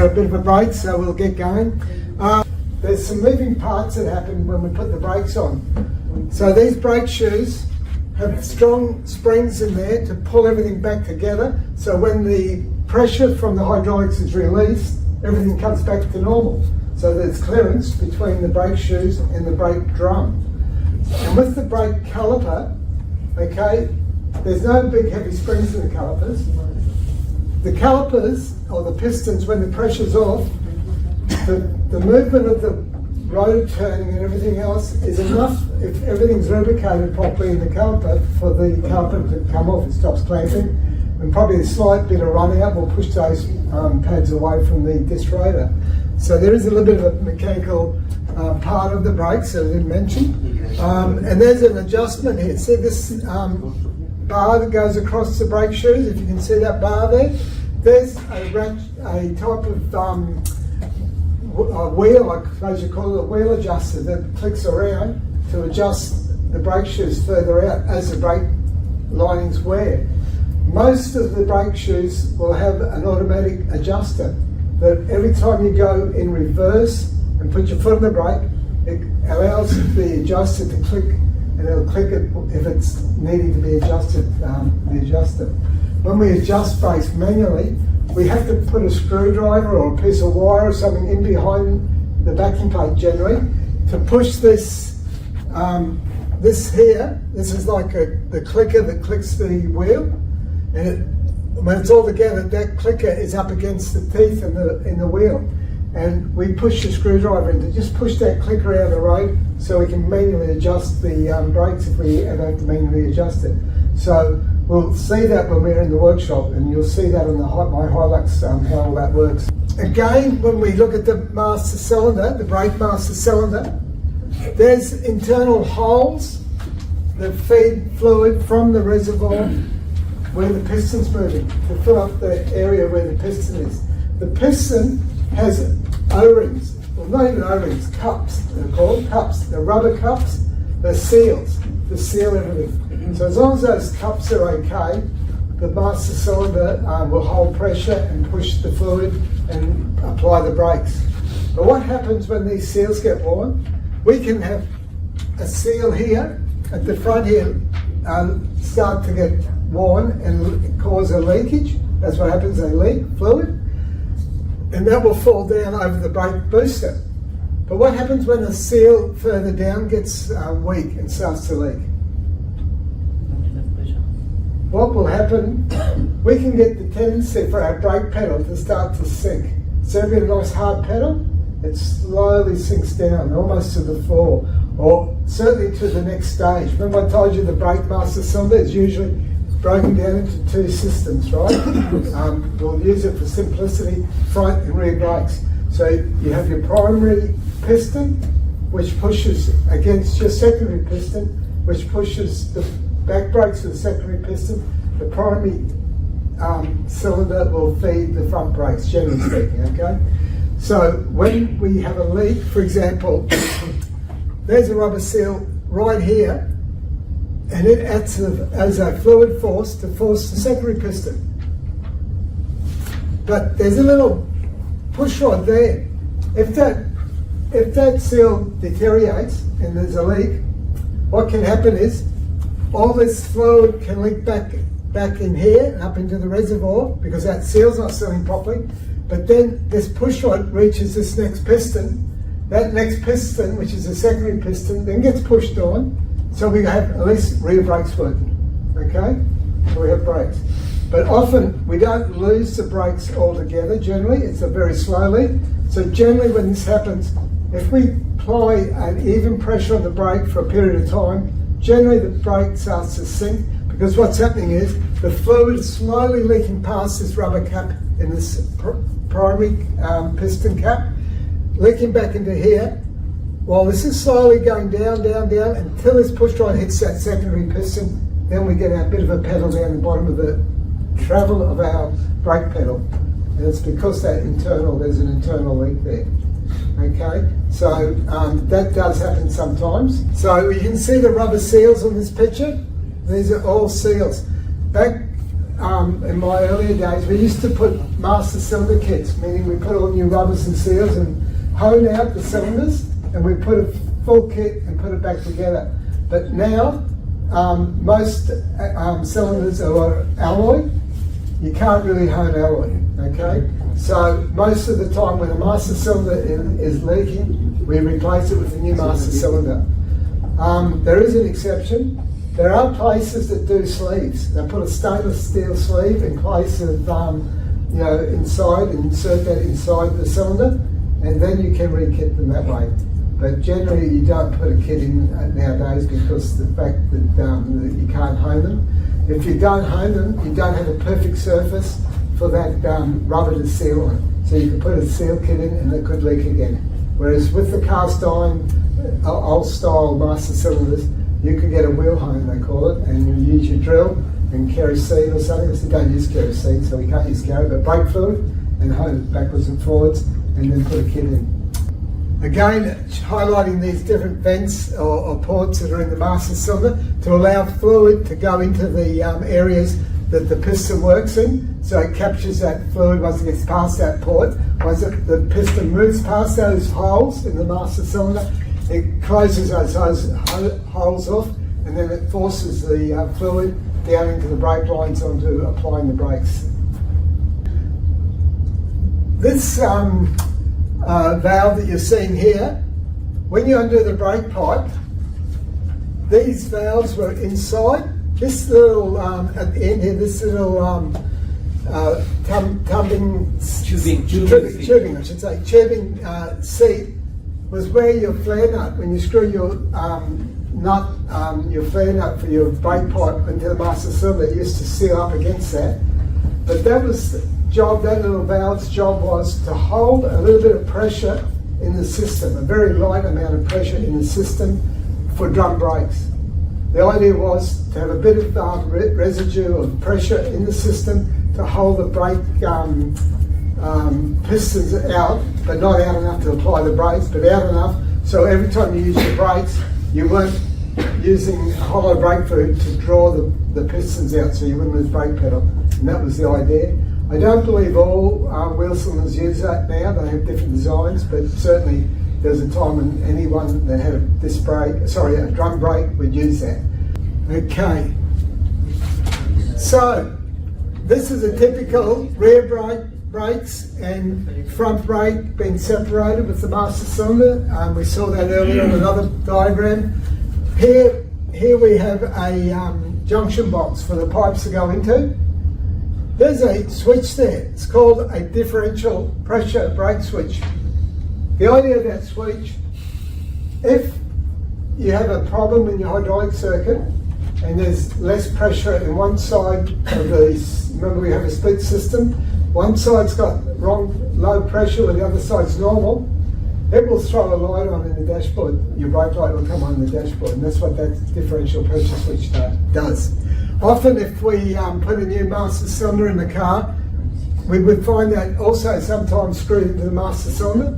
for a bit of a break, so we'll get going. There's some moving parts that happen when we put the brakes on. So these brake shoes have strong springs in there to pull everything back together, so when the pressure from the hydraulics is released, everything comes back to normal. So there's clearance between the brake shoes and the brake drum. And with the brake caliper, okay, there's no big heavy springs in the calipers. The calipers, or the pistons, when the pressure's off, the movement of the rotor turning and everything else is enough, if everything's lubricated properly in the caliper, for the caliper to come off. It stops clamping, and probably a slight bit of run out will push those pads away from the disc rotor. So there is a little bit of a mechanical part of the brakes, as I mentioned. And there's an adjustment here. See this bar that goes across the brake shoes? If you can see that bar there, there's a type of a wheel, I suppose you call it, a wheel adjuster that clicks around to adjust the brake shoes further out as the brake linings wear. Most of the brake shoes will have an automatic adjuster that every time you go in reverse and put your foot on the brake, it allows the adjuster to click, and it'll click it if it's needing to be adjusted, the adjuster. When we adjust brakes manually, we have to put a screwdriver or a piece of wire or something in behind the backing plate generally to push this, this here. This is like the clicker that clicks the wheel, and when it's all together, that clicker is up against the teeth in the wheel, and we push the screwdriver in to just push that clicker out of the road so we can manually adjust the brakes if we ever have to manually adjust it. So we'll see that when we're in the workshop, and you'll see that on the my Hilux, how all that works. Again, when we look at the master cylinder, the brake master cylinder, there's internal holes that feed fluid from the reservoir where the piston's moving to fill up the area where the piston is. The piston has O-rings, well not even O-rings, cups, they're called cups. They're rubber cups, they're seals to seal everything. So as long as those cups are okay, the master cylinder will hold pressure and push the fluid and apply the brakes. But what happens when these seals get worn? We can have a seal here at the front here start to get worn and cause a leakage. That's what happens, they leak fluid, and that will fall down over the brake booster. But what happens when a seal further down gets weak and starts to leak? What will happen, we can get the tendency for our brake pedal to start to sink. So if you get a nice hard pedal, it slowly sinks down almost to the floor, or certainly to the next stage. Remember I told you the brake master cylinder is usually broken down into two systems, right? We'll use it for simplicity, front and rear brakes. So you have your primary piston, which pushes against your secondary piston, which pushes the back brakes of the secondary piston. The primary cylinder will feed the front brakes, generally speaking, okay? So when we have a leak, for example, there's a rubber seal right here, and it acts as a fluid force to force the secondary piston. But there's a little push rod there. If that seal deteriorates and there's a leak, what can happen is all this fluid can leak back in here and up into the reservoir because that seal's not sealing properly. But then this push rod reaches this next piston. That next piston, which is the secondary piston, then gets pushed on. So we have at least rear brakes working, okay? So we have brakes. But often we don't lose the brakes altogether, generally. It's a very slowly. So generally when this happens, if we apply an even pressure on the brake for a period of time, generally the brake starts to sink, because what's happening is the fluid is slowly leaking past this rubber cap in this primary piston cap, leaking back into here. While this is slowly going down, down, down, until this push rod hits that secondary piston, then we get a bit of a pedal down the bottom of the travel of our brake pedal. And it's because there's an internal leak there. Okay, so that does happen sometimes. So you can see the rubber seals on this picture. These are all seals. Back in my earlier days, we used to put master cylinder kits, meaning we put all new rubbers and seals and hone out the cylinders, and we put a full kit and put it back together. But now, most cylinders are alloy. You can't really hone alloy, okay? So most of the time when a master cylinder is leaking, we replace it with a new master cylinder. There is an exception. There are places that do sleeves. They put a stainless steel sleeve in place of, inside, and insert that inside the cylinder, and then you can re-kit them that way. But generally you don't put a kit in nowadays because of the fact that you can't hone them. If you don't hone them, you don't have a perfect surface for that rubber to seal on. So you can put a seal kit in and it could leak again. Whereas with the cast iron, old style master cylinders, you can get a wheel hone, they call it, and you use your drill and kerosene or something. So you don't use kerosene, so we can't use but brake fluid, and hone it backwards and forwards, and then put a kit in. Again, highlighting these different vents or ports that are in the master cylinder to allow fluid to go into the areas that the piston works in, so it captures that fluid once it gets past that port. Once the piston moves past those holes in the master cylinder, it closes those holes off, and then it forces the fluid down into the brake lines onto applying the brakes. This valve that you're seeing here, when you undo the brake pipe, these valves were inside. This little, at the end here, this little tubing seat was where your flare nut, when you screw your your flare nut for your brake pipe into the master cylinder, it used to seal up against that. But that was that little valve's job was to hold a little bit of pressure in the system, a very light amount of pressure in the system for drum brakes. The idea was to have a bit of residue of pressure in the system to hold the brake pistons out, but not out enough to apply the brakes, but out enough so every time you use your brakes, you weren't using hollow brake fluid to draw the pistons out so you wouldn't lose brake pedal. And that was the idea. I don't believe all wheel cylinders use that now. They have different designs, but certainly there was a time when anyone that had a drum brake would use that. Okay. So this is a typical rear brakes and front brake being separated with the master cylinder. We saw that earlier on another diagram. Here we have a junction box for the pipes to go into. There's a switch there. It's called a differential pressure brake switch. The idea of that switch, if you have a problem in your hydraulic circuit and there's less pressure in one side of remember we have a split system, one side's got low pressure and the other side's normal, it will throw a light on in the dashboard. Your brake light will come on in the dashboard, and that's what that differential pressure switch does. Often if we put a new master cylinder in the car, we would find that also sometimes screwed into the master cylinder.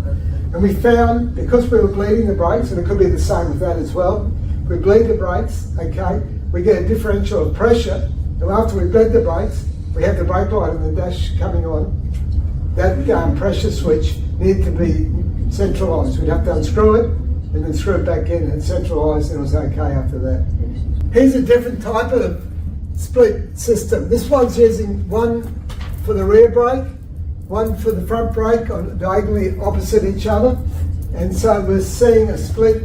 And we found, because we were bleeding the brakes, and it could be the same with that as well, we bleed the brakes, okay, we get a differential of pressure, and after we bled the brakes, we have the brake light on the dash coming on. That pressure switch needed to be centralised. We'd have to unscrew it, and then screw it back in and centralised, and it was okay after that. Here's a different type of split system. This one's using one for the rear brake, one for the front brake on diagonally opposite each other, and so we're seeing a split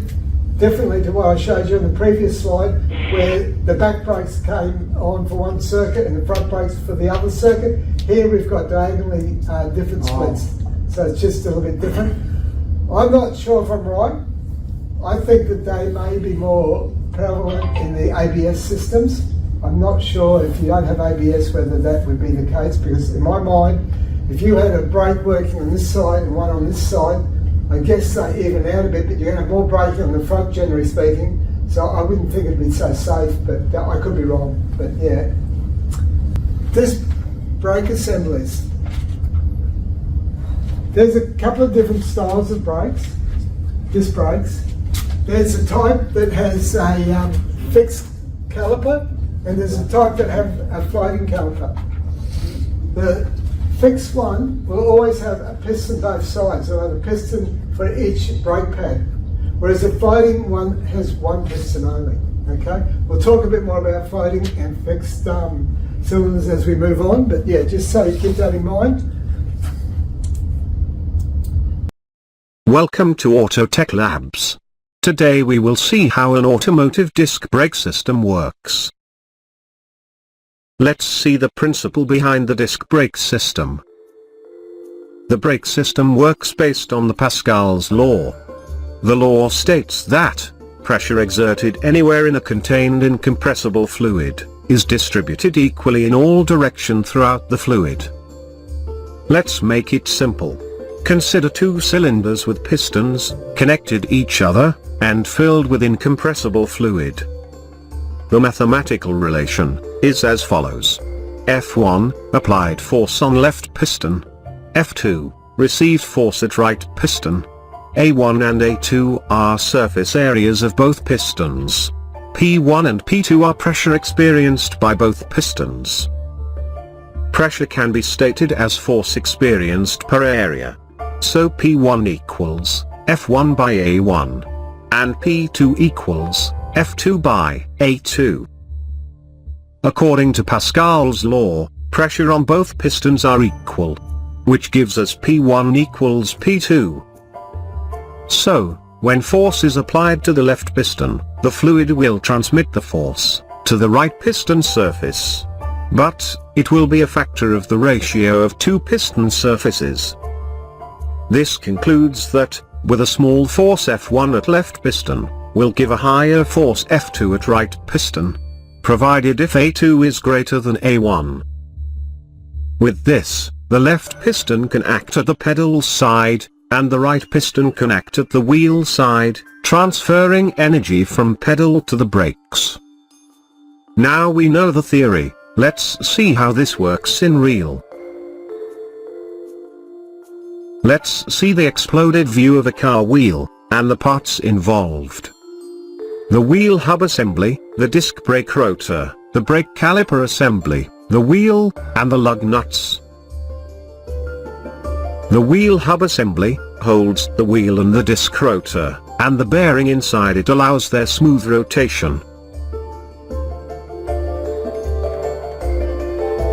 differently to what I showed you in the previous slide, where the back brakes came on for one circuit and the front brakes for the other circuit. Here we've got diagonally different splits, so it's just a little bit different. I'm not sure if I'm right. I think that they may be more prevalent in the ABS systems. I'm not sure if you don't have ABS whether that would be the case, because in my mind, if you had a brake working on this side and one on this side, I guess they even out a bit, but you're going to have more braking on the front, generally speaking, so I wouldn't think it'd be so safe, but I could be wrong, but yeah. Disc brake assemblies. There's a couple of different styles of brakes, disc brakes. There's a type that has a fixed caliper, and there's a type that have a floating caliper. The fixed one will always have a piston both sides, so a piston for each brake pad, whereas the floating one has one piston only. Okay, we'll talk a bit more about floating and fixed cylinders as we move on, but yeah, just so you keep that in mind. Welcome to AURTTB Labs. Today we will see how an automotive disc brake system works. Let's see the principle behind the disc brake system. The brake system works based on the Pascal's law. The law states that pressure exerted anywhere in a contained incompressible fluid is distributed equally in all directions throughout the fluid. Let's make it simple. Consider two cylinders with pistons, connected each other, and filled with incompressible fluid. The mathematical relation is as follows. F1, applied force on left piston. F2, received force at right piston. A1 and A2 are surface areas of both pistons. P1 and P2 are pressure experienced by both pistons. Pressure can be stated as force experienced per area. So P1 equals F1 by A1, and P2 equals F2 by A2. According to Pascal's law, pressure on both pistons are equal, which gives us P1 equals P2. So, when force is applied to the left piston, the fluid will transmit the force to the right piston surface. But, it will be a factor of the ratio of two piston surfaces. This concludes that, with a small force F1 at left piston, will give a higher force F2 at right piston, provided if A2 is greater than A1. With this, the left piston can act at the pedal side, and the right piston can act at the wheel side, transferring energy from pedal to the brakes. Now we know the theory, let's see how this works in real. Let's see the exploded view of a car wheel, and the parts involved. The wheel hub assembly, the disc brake rotor, the brake caliper assembly, the wheel, and the lug nuts. The wheel hub assembly holds the wheel and the disc rotor, and the bearing inside it allows their smooth rotation.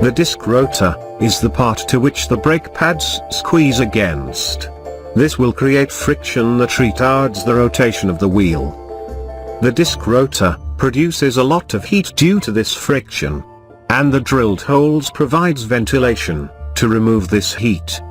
The disc rotor is the part to which the brake pads squeeze against. This will create friction that retards the rotation of the wheel. The disc rotor produces a lot of heat due to this friction, and the drilled holes provides ventilation to remove this heat.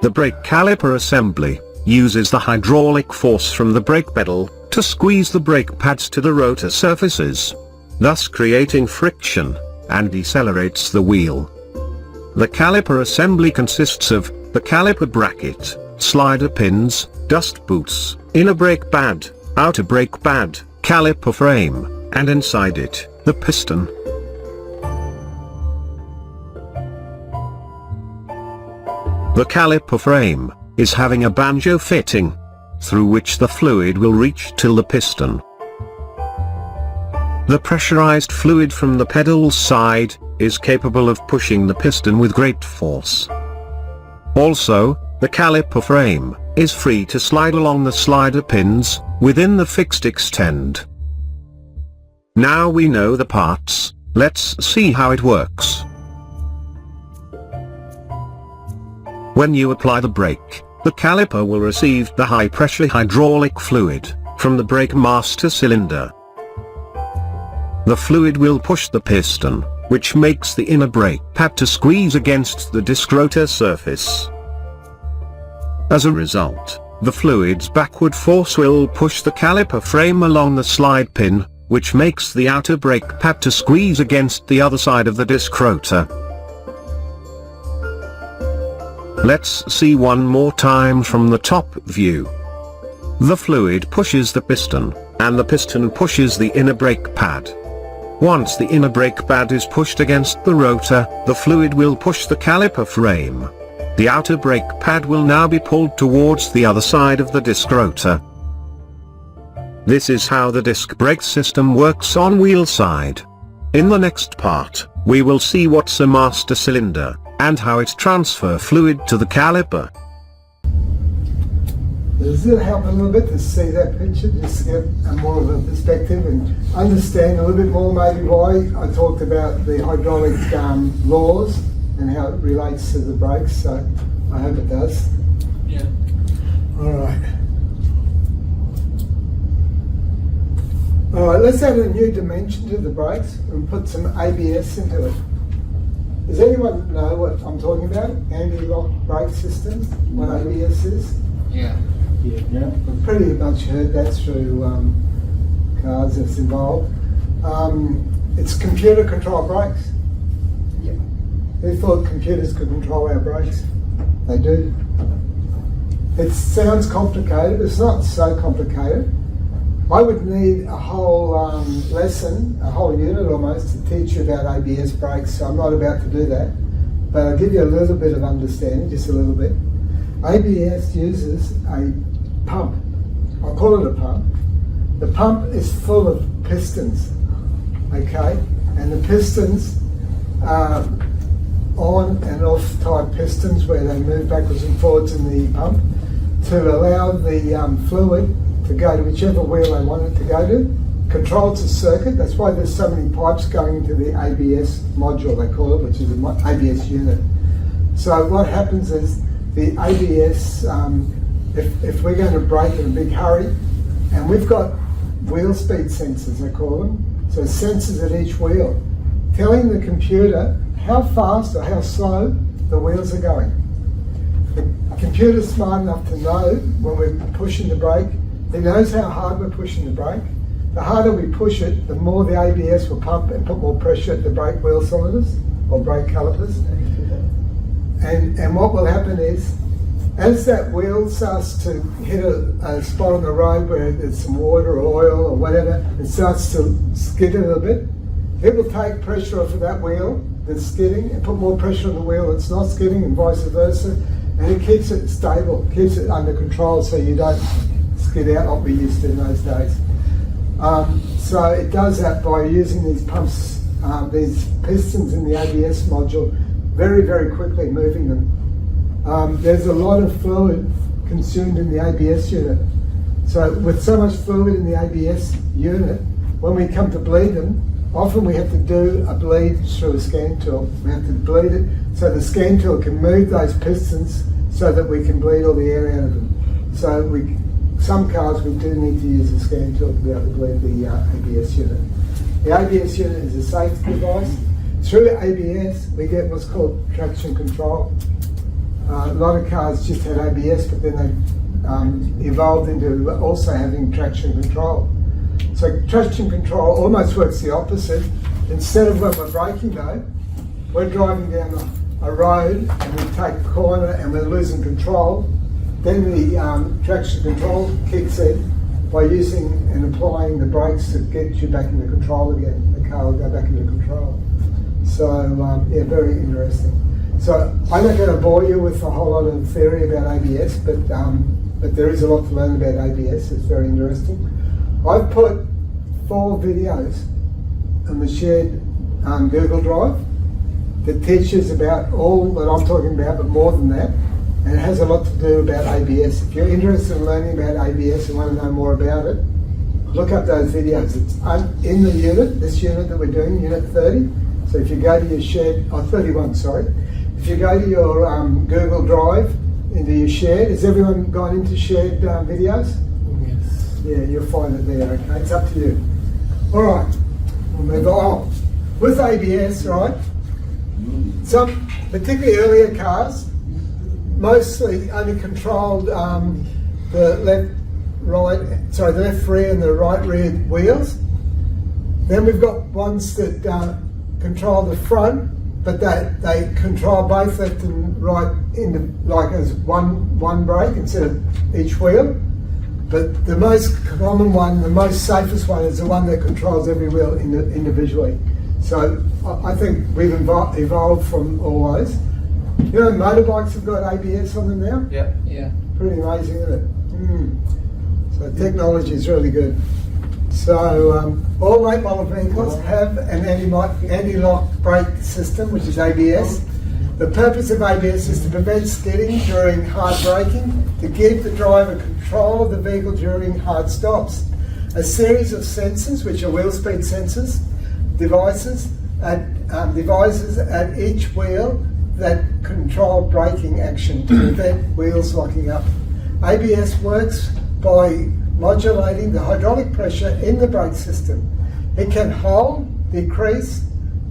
The brake caliper assembly uses the hydraulic force from the brake pedal to squeeze the brake pads to the rotor surfaces, thus creating friction, and decelerates the wheel. The caliper assembly consists of the caliper bracket, slider pins, dust boots, inner brake pad, outer brake pad, caliper frame, and inside it, the piston. The caliper frame is having a banjo fitting, through which the fluid will reach till the piston. The pressurized fluid from the pedal side is capable of pushing the piston with great force. Also, the caliper frame is free to slide along the slider pins within the fixed extend. Now we know the parts, let's see how it works. When you apply the brake, the caliper will receive the high-pressure hydraulic fluid from the brake master cylinder. The fluid will push the piston, which makes the inner brake pad to squeeze against the disc rotor surface. As a result, the fluid's backward force will push the caliper frame along the slide pin, which makes the outer brake pad to squeeze against the other side of the disc rotor. Let's see one more time from the top view. The fluid pushes the piston, and the piston pushes the inner brake pad. Once the inner brake pad is pushed against the rotor, the fluid will push the caliper frame. The outer brake pad will now be pulled towards the other side of the disc rotor. This is how the disc brake system works on wheel side. In the next part, we will see what's a master cylinder, and how it transfer fluid to the caliper. Does it help a little bit to see that picture, just to get a more of a perspective and understand a little bit more maybe why I talked about the hydraulic laws and how it relates to the brakes, so I hope it does. Yeah. Alright, let's add a new dimension to the brakes and put some ABS into it. Does anyone know what I'm talking about? Anti-lock brake systems, what ABS is? Yeah. Yeah, I've pretty much heard that through cars that's involved. It's computer controlled brakes. Yeah. Who thought computers could control our brakes? They do. It sounds complicated, but it's not so complicated. I would need a whole lesson, a whole unit almost, to teach you about ABS brakes, so I'm not about to do that. But I'll give you a little bit of understanding, just a little bit. ABS uses a pump. I'll call it a pump. The pump is full of pistons, okay? And the pistons are on and off type pistons where they move backwards and forwards in the pump to allow the fluid to go to whichever wheel they want it to go to. Controls the circuit. That's why there's so many pipes going into the ABS module, they call it, which is an ABS unit. So what happens is the ABS, if we're going to brake in a big hurry, and we've got wheel speed sensors, they call them, so sensors at each wheel, telling the computer how fast or how slow the wheels are going. The computer's smart enough to know when we're pushing the brake. It knows how hard we're pushing the brake. The harder we push it, the more the ABS will pump and put more pressure at the brake wheel cylinders or brake calipers. And what will happen is, as that wheel starts to hit a spot on the road where there's some water or oil or whatever, it starts to skid a little bit, it will take pressure off of that wheel that's skidding and put more pressure on the wheel that's not skidding, and vice versa, and it keeps it stable, keeps it under control so you don't skid out like we used to in those days. So it does that by using these pumps, these pistons in the ABS module, very, very quickly moving them. There's a lot of fluid consumed in the ABS unit. So with so much fluid in the ABS unit, when we come to bleed them, often we have to do a bleed through a scan tool. We have to bleed it so the scan tool can move those pistons so that we can bleed all the air out of them. So some cars we do need to use a scan tool to be able to bleed the ABS unit. The ABS unit is a safety device. Through ABS, we get what's called traction control. A lot of cars just had ABS, but then they evolved into also having traction control. So traction control almost works the opposite. Instead of when we're braking though, we're driving down a road and we take a corner and we're losing control, then the traction control kicks in by using and applying the brakes to get you back into control again. The car will go back into control. So yeah, very interesting. So I'm not going to bore you with a whole lot of theory about ABS, but there is a lot to learn about ABS. It's very interesting. I've put 4 videos on the shared Google Drive that teaches about all that I'm talking about, but more than that, and it has a lot to do about ABS. If you're interested in learning about ABS and want to know more about it, look up those videos. It's in the unit, this unit that we're doing, Unit 30. So if you go to your shared, 31, sorry. If you go to your Google Drive, into your shared, has everyone gone into shared videos? Yes. Yeah, you'll find it there, okay? It's up to you. All right, we'll move on. With ABS, right, some particularly earlier cars mostly only controlled the left rear and the right rear wheels. Then we've got ones that control the front, but they control both left and right as one brake instead of each wheel. But the most common one, the most safest one, is the one that controls every wheel individually. So I think we've evolved from all those. You know, motorbikes have got ABS on them now? Yeah. Pretty amazing, isn't it? So technology is really good. So all late model vehicles have an anti-lock brake system, which is ABS. The purpose of ABS is to prevent skidding during hard braking, to give the driver control of the vehicle during hard stops. A series of sensors, which are wheel speed sensors, devices at each wheel that control braking action to prevent wheels locking up. ABS works by modulating the hydraulic pressure in the brake system. It can hold, decrease,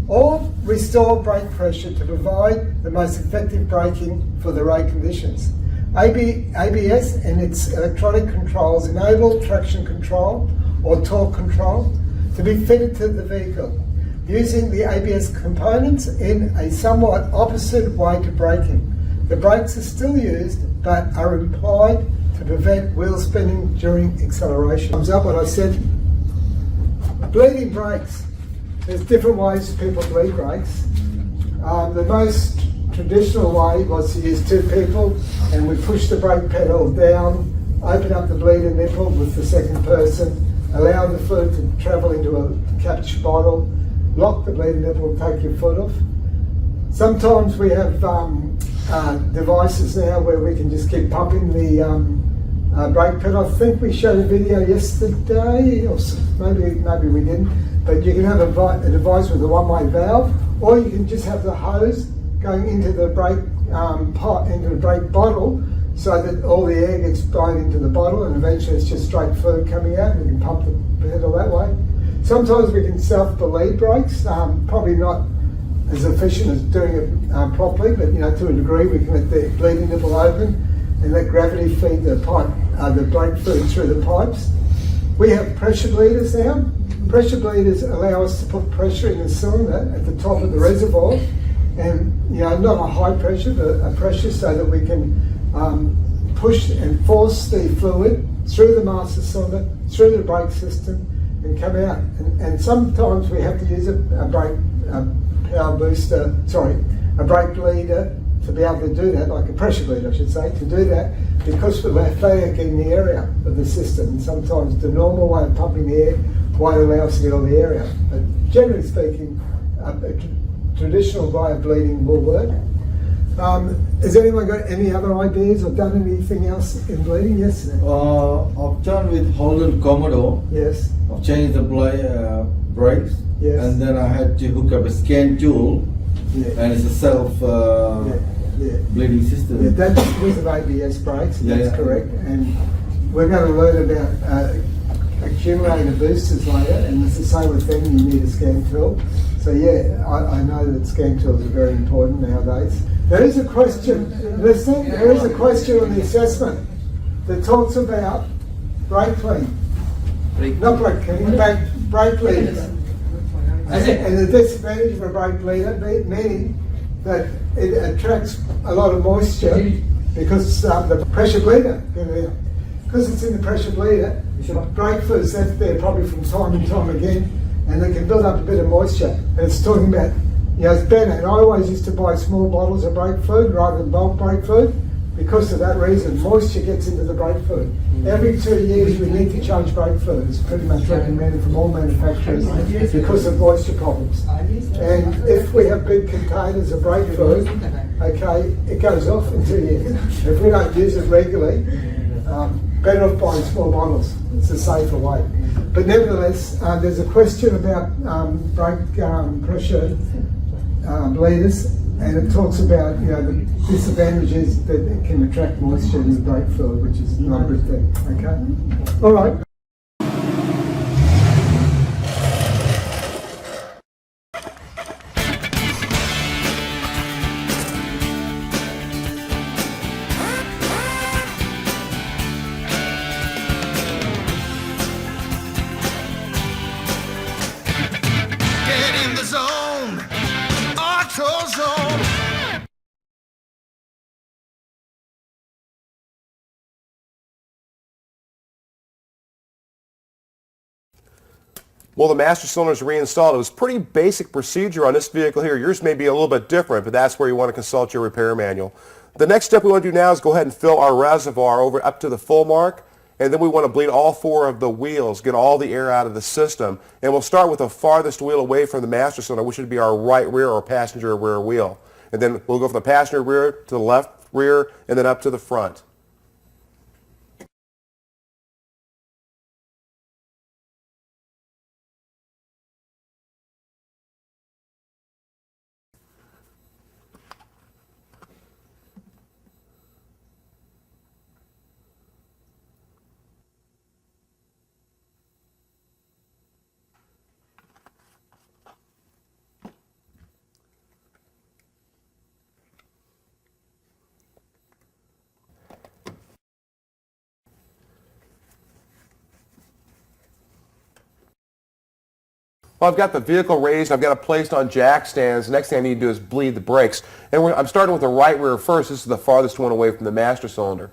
or restore brake pressure to provide the most effective braking for the road conditions. ABS and its electronic controls enable traction control or torque control to be fitted to the vehicle, using the ABS components in a somewhat opposite way to braking. The brakes are still used but are employed to prevent wheel spinning during acceleration. Comes up what I said. Bleeding brakes. There's different ways people bleed brakes. The most traditional way was to use two people, and we push the brake pedal down, open up the bleeder nipple with the second person, allow the fluid to travel into a capped bottle, lock the bleeder nipple, take your foot off. Sometimes we have devices now where we can just keep pumping the brake pedal. I think we showed a video yesterday, or maybe we didn't. But you can have a device with a one-way valve, or you can just have the hose going into the brake into the brake bottle, so that all the air gets blown into the bottle, and eventually it's just straight fluid coming out, and we can pump the pedal that way. Sometimes we can self-bleed brakes, probably not as efficient as doing it properly, but to a degree we can let the bleeding nipple open and let gravity feed the pipe, the brake fluid through the pipes. We have pressure bleeders now. Pressure bleeders allow us to put pressure in the cylinder at the top of the reservoir, and not a high pressure, but a pressure so that we can push and force the fluid through the master cylinder, through the brake system, and come out. And sometimes we have to use a brake power booster, a brake bleeder to be able to do that, like a pressure bleeder I should say, to do that, because we're failure in the area of the system. And sometimes the normal way of pumping the air won't allow us to get all the air out. But generally speaking, a traditional way of bleeding will work. Has anyone got any other ideas or done anything else in bleeding? Yes? I've done with Holden Commodore. Yes. I've changed the brakes. Yes. And then I had to hook up a scan tool. Yeah. And it's a self bleeding system. Yeah, that's because of ABS brakes, that's correct. And we're going to learn about accumulator boosters later, and it's the same with them, you need a scan tool. So I know that scan tools are very important nowadays. There is a question, listening, there is a question on the assessment that talks about brake clean. Not brake clean, brake leaders. And the disadvantage of a brake leader, meaning that it attracts a lot of moisture because the pressure bleeder, because it's in the pressure bleeder, brake fluid's left there probably from time and time again, and they can build up a bit of moisture. And it's talking about, it's better. And I always used to buy small bottles of brake fluid rather than bulk brake fluid, because of that reason. Moisture gets into the brake fluid. Every 2 years we need to change brake fluid. It's pretty much recommended from all manufacturers because of moisture problems. And if we have big containers of brake fluid, it goes off in 2 years. If we don't use it regularly, better off buying small bottles. It's a safer way. But nevertheless, there's a question about brake pressure bleeders, and it talks about the disadvantages that it can attract moisture in the brake fluid, which is not a good thing. Okay, all right. Get in the zone, auto zone. Well, the master cylinder is reinstalled. It was pretty basic procedure on this vehicle here. Yours may be a little bit different, but that's where you want to consult your repair manual. The next step we want to do now is go ahead and fill our reservoir over up to the full mark, And then we want to bleed all 4 of the wheels, get all the air out of the system. And we'll start with the farthest wheel away from the master cylinder, which would be our right rear or passenger rear wheel. And then we'll go from the passenger rear to the left rear and then up to the front. Well, I've got the vehicle raised, I've got it placed on jack stands. The next thing I need to do is bleed the brakes. And I'm starting with the right rear first. This is the farthest one away from the master cylinder.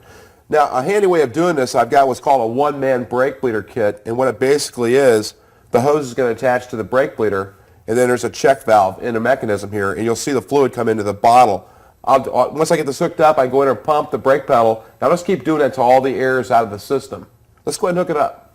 Now, a handy way of doing this, I've got what's called a one-man brake bleeder kit. And what it basically is, the hose is going to attach to the brake bleeder, and then there's a check valve in a mechanism here, and you'll see the fluid come into the bottle. Once I get this hooked up, I go in and pump the brake pedal. Now let's keep doing it until all the air is out of the system. Let's go ahead and hook it up.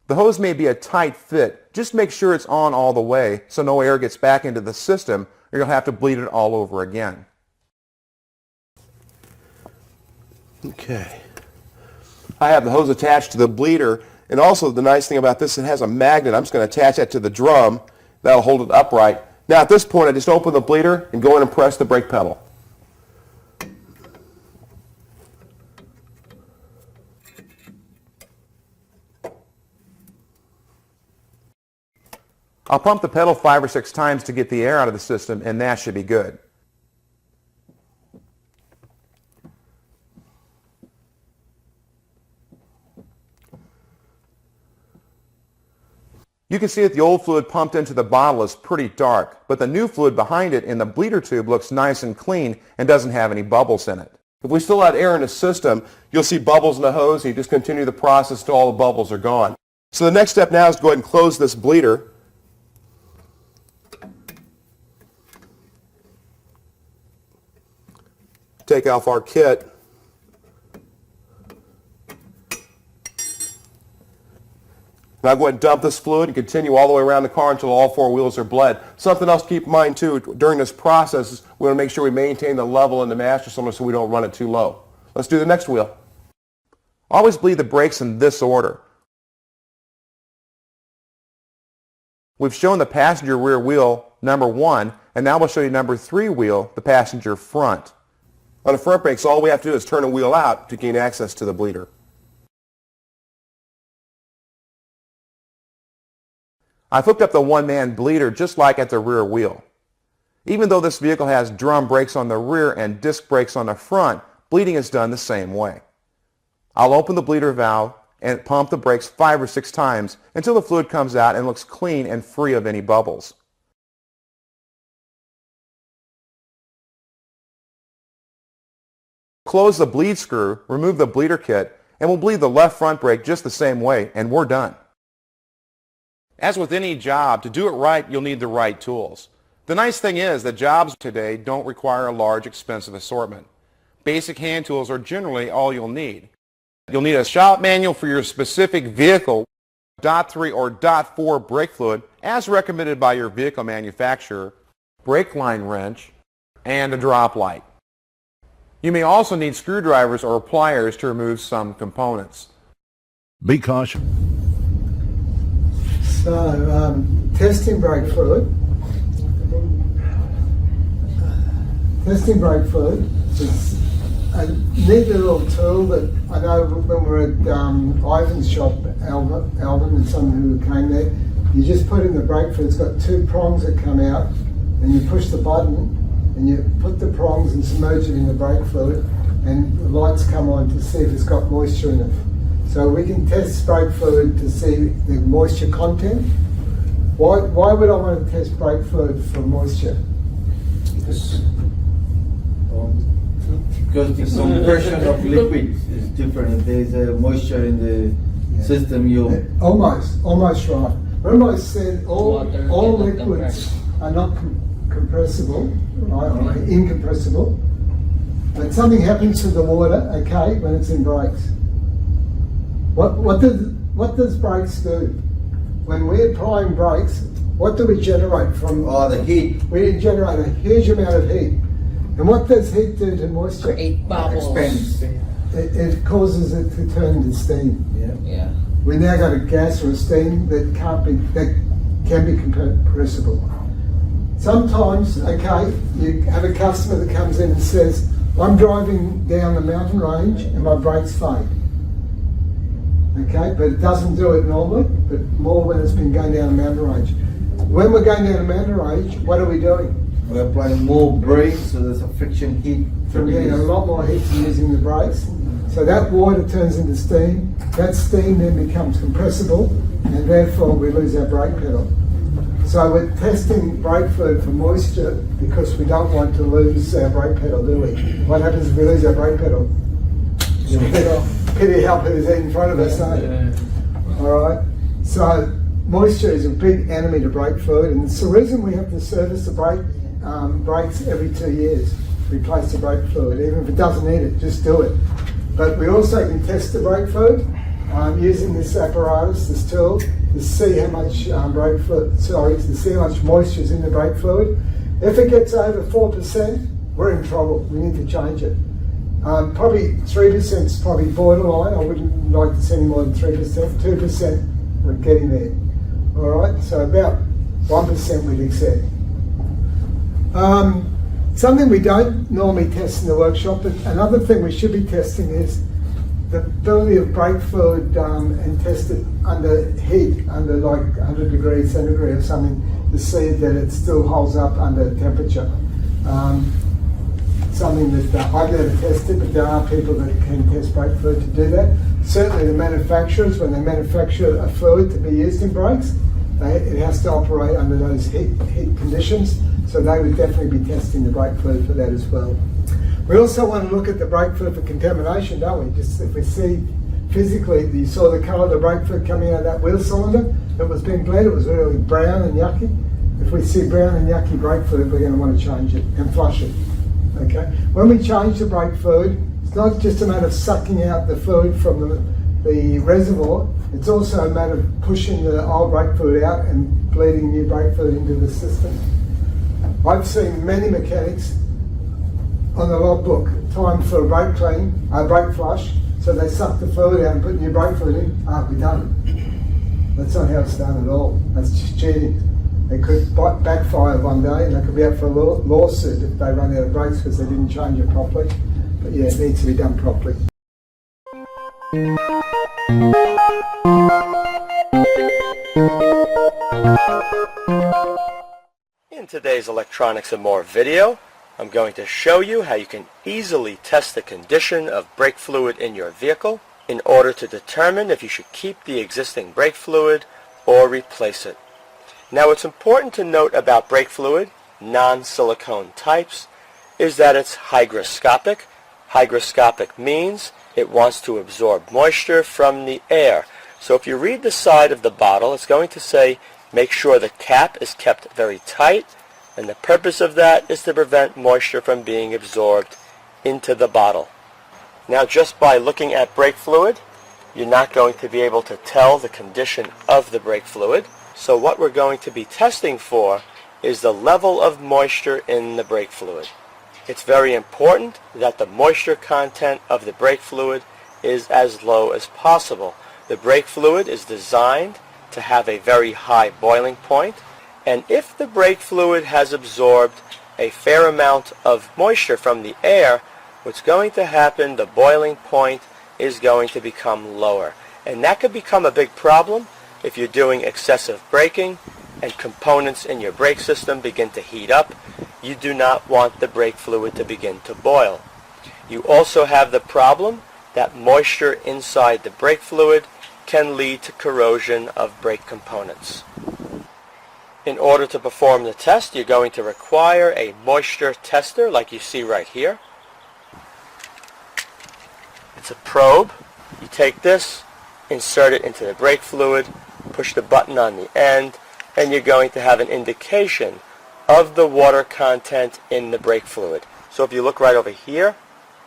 The hose may be a tight fit. Just make sure it's on all the way so no air gets back into the system, or you'll have to bleed it all over again. Okay. I have the hose attached to the bleeder, and also the nice thing about this, it has a magnet. I'm just going to attach that to the drum. That'll hold it upright. Now at this point, I just open the bleeder and go in and press the brake pedal. I'll pump the pedal 5 or 6 times to get the air out of the system, and that should be good. You can see that the old fluid pumped into the bottle is pretty dark, but the new fluid behind it in the bleeder tube looks nice and clean and doesn't have any bubbles in it. If we still had air in the system, you'll see bubbles in the hose, and you just continue the process till all the bubbles are gone. So the next step now is to go ahead and close this bleeder. Take off our kit. Now go ahead and dump this fluid and continue all the way around the car until all 4 wheels are bled. Something else to keep in mind too, during this process is we want to make sure we maintain the level in the master cylinder so we don't run it too low. Let's do the next wheel. Always bleed the brakes in this order. We've shown the passenger rear wheel, number 1, and now we'll show you number 3 wheel, the passenger front. On the front brakes, all we have to do is turn a wheel out to gain access to the bleeder. I've hooked up the one-man bleeder just like at the rear wheel. Even though this vehicle has drum brakes on the rear and disc brakes on the front, bleeding is done the same way. I'll open the bleeder valve and pump the brakes 5 or 6 times until the fluid comes out and looks clean and free of any bubbles. Close the bleed screw, remove the bleeder kit, and we'll bleed the left front brake just the same way, and we're done. As with any job, to do it right, you'll need the right tools. The nice thing is that jobs today don't require a large, expensive assortment. Basic hand tools are generally all you'll need. You'll need a shop manual for your specific vehicle, .3 or .4 brake fluid, as recommended by your vehicle manufacturer, brake line wrench, and a drop light. You may also need screwdrivers or pliers to remove some components. Be cautious. So, testing brake fluid. Testing brake fluid is a neat little tool that I know when we were at Ivan's shop, Alvin and someone who came there, you just put in the brake fluid. It's got 2 prongs that come out, and you push the button and you put the prongs and submerge it in the brake fluid, and the lights come on to see if it's got moisture in it. So we can test brake fluid to see the moisture content. Why would I want to test brake fluid for moisture? Because the compression of liquid is different. If there is a moisture in the system, you almost right. Remember I said all liquids are not compressible, right, or incompressible. But something happens to the water, okay, when it's in brakes. What does brakes do? When we're applying brakes, what do we generate from? Oh, the heat. We generate a huge amount of heat. And what does heat do to moisture? Create bubbles. Expands. It causes it to turn into steam. Yeah. We now got a gas or a steam that can be compressible. Sometimes, okay, you have a customer that comes in and says, I'm driving down the mountain range and my brakes fade. Okay, but it doesn't do it normally, but more when it's been going down a mountain range. When we're going down a mountain range, what are we doing? We're applying more brakes, so there's a friction heat. So we're getting a lot more heat from using the brakes. So that water turns into steam. That steam then becomes compressible, and therefore we lose our brake pedal. So we're testing brake fluid for moisture because we don't want to lose our brake pedal, do we? What happens if we lose our brake pedal? Pity help who's in front of us, eh? Alright, so moisture is a big enemy to brake fluid, and it's the reason we have to service the brakes every 2 years. Replace the brake fluid, even if it doesn't need it, just do it. But we also can test the brake fluid using this apparatus, this tool, to see how much to see how much moisture is in the brake fluid. If it gets over 4%, we're in trouble. We need to change it. Probably 3% is probably borderline. I wouldn't like to see any more than 3%. 2%, we're getting there. All right, so about 1% we'd accept. Something we don't normally test in the workshop, but another thing we should be testing is the ability of brake fluid and test it under heat, under like 100 degrees centigrade or something, to see that it still holds up under temperature. Something that I've never tested, but there are people that can test brake fluid to do that. Certainly the manufacturers, when they manufacture a fluid to be used in brakes, it has to operate under those heat conditions, so they would definitely be testing the brake fluid for that as well. We also want to look at the brake fluid for contamination, don't we? Just if we see physically, you saw the colour of the brake fluid coming out of that wheel cylinder, it was being bled, it was really brown and yucky. If we see brown and yucky brake fluid, we're going to want to change it and flush it. Okay. When we change the brake fluid, it's not just a matter of sucking out the fluid from the reservoir, it's also a matter of pushing the old brake fluid out and bleeding new brake fluid into the system. I've seen many mechanics on the logbook, time for a brake clean, a brake flush, so they suck the fluid out and put new brake fluid in, we're done. That's not how it's done at all. That's just cheating. It could backfire one day, and they could be out for a lawsuit if they run out of brakes because they didn't change it properly. But yeah, it needs to be done properly. In today's Electronics and More video, I'm going to show you how you can easily test the condition of brake fluid in your vehicle in order to determine if you should keep the existing brake fluid or replace it. Now, what's important to note about brake fluid, non-silicone types, is that it's hygroscopic. Hygroscopic means it wants to absorb moisture from the air. So if you read the side of the bottle, it's going to say, make sure the cap is kept very tight, and the purpose of that is to prevent moisture from being absorbed into the bottle. Now, just by looking at brake fluid, you're not going to be able to tell the condition of the brake fluid. So what we're going to be testing for is the level of moisture in the brake fluid. It's very important that the moisture content of the brake fluid is as low as possible. The brake fluid is designed to have a very high boiling point, and if the brake fluid has absorbed a fair amount of moisture from the air, what's going to happen, the boiling point is going to become lower. And that could become a big problem if you're doing excessive braking and components in your brake system begin to heat up. You do not want the brake fluid to begin to boil. You also have the problem that moisture inside the brake fluid can lead to corrosion of brake components. In order to perform the test, you're going to require a moisture tester like you see right here. It's a probe. You take this, insert it into the brake fluid, push the button on the end, and you're going to have an indication of the water content in the brake fluid. So if you look right over here,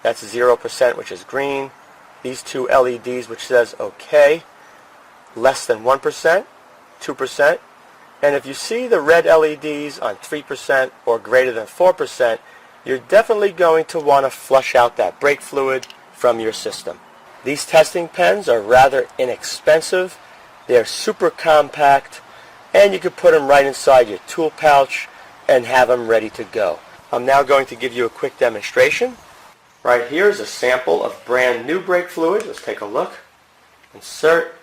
that's 0%, which is green. These two LEDs, which says OK, less than 1%, 2%. And if you see the red LEDs on 3% or greater than 4%, you're definitely going to want to flush out that brake fluid from your system. These testing pens are rather inexpensive. They're super compact, and you can put them right inside your tool pouch and have them ready to go. I'm now going to give you a quick demonstration. Right here is a sample of brand new brake fluid. Let's take a look. Insert.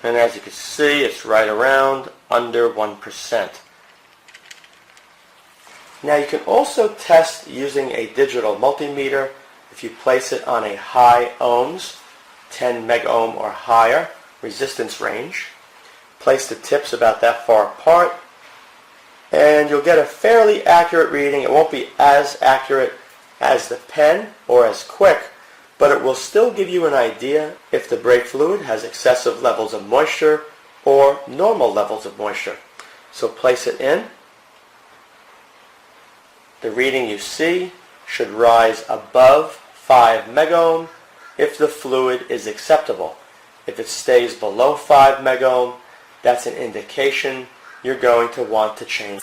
And as you can see, it's right around under 1%. Now you can also test using a digital multimeter if you place it on a high ohms, 10 megohm or higher resistance range. Place the tips about that far apart and you'll get a fairly accurate reading. It won't be as accurate as the pen or as quick, but it will still give you an idea if the brake fluid has excessive levels of moisture or normal levels of moisture. So place it in. The reading you see should rise above 5 megohm if the fluid is acceptable. If it stays below 5 megohm, that's an indication you're going to want to change.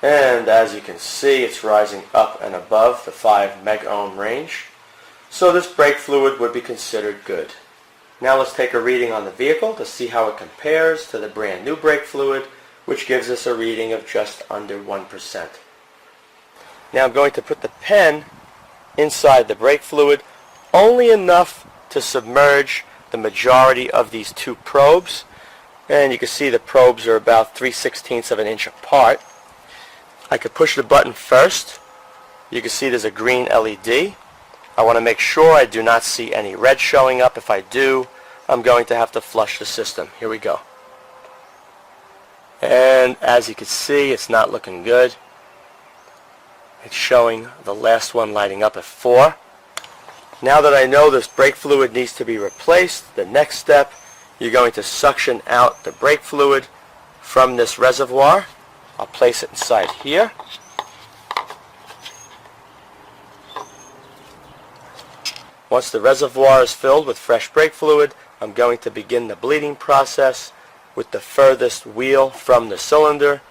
And as you can see, it's rising up and above the 5 megohm range. So this brake fluid would be considered good. Now let's take a reading on the vehicle to see how it compares to the brand new brake fluid, which gives us a reading of just under 1%. Now I'm going to put the pen inside the brake fluid only enough to submerge the majority of these two probes. And you can see the probes are about 3/16 of an inch apart. I could push the button first. You can see there's a green LED. I want to make sure I do not see any red showing up. If I do, I'm going to have to flush the system. Here we go. And as you can see, it's not looking good. It's showing the last one lighting up at 4. Now that I know this brake fluid needs to be replaced, the next step, you're going to suction out the brake fluid from this reservoir. I'll place it inside here. Once the reservoir is filled with fresh brake fluid, I'm going to begin the bleeding process with the furthest wheel from the cylinder,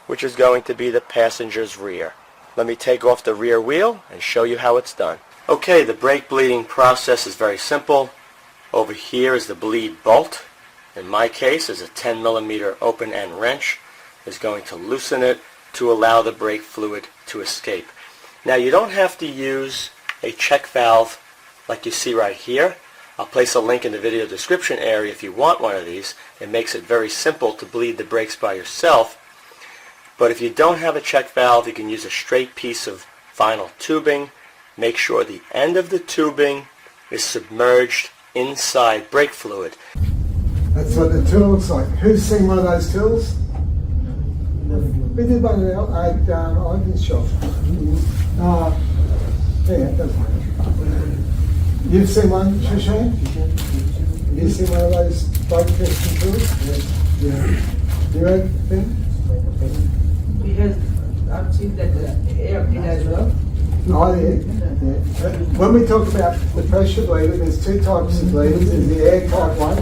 which is going to be the passenger's rear. Let me take off the rear wheel and show you how it's done. Okay, the brake bleeding process is very simple. Over here is the bleed bolt. In my case, is a 10 millimeter open end wrench. Is going to loosen it to allow the brake fluid to escape. Now you don't have to use a check valve like you see right here. I'll place a link in the video description area if you want one of these. It makes it very simple to bleed the brakes by yourself. But if you don't have a check valve, you can use a straight piece of vinyl tubing. Make sure the end of the tubing is submerged inside brake fluid. That's what the tool looks like. Who's seen one of those tools? We did one at Ivan's shop. Yeah, that's fine. You've seen one, Shushan? You've seen one of those brake testing tools? Yeah. You had been? I've seen that air cleaner as well. Oh, yeah. When we talk about the pressure bleeder, there's two types of bleeders. There's the airtight one.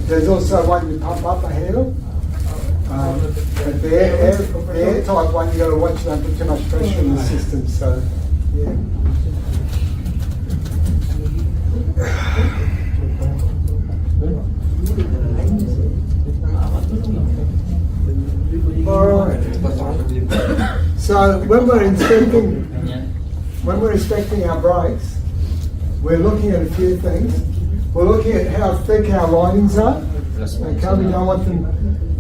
There's also one you pump up a handle. But the airtight one, you got to watch not put too much pressure in the system. So, yeah. All right. So when we're inspecting our brakes, we're looking at a few things. We're looking at how thick our linings are. Okay,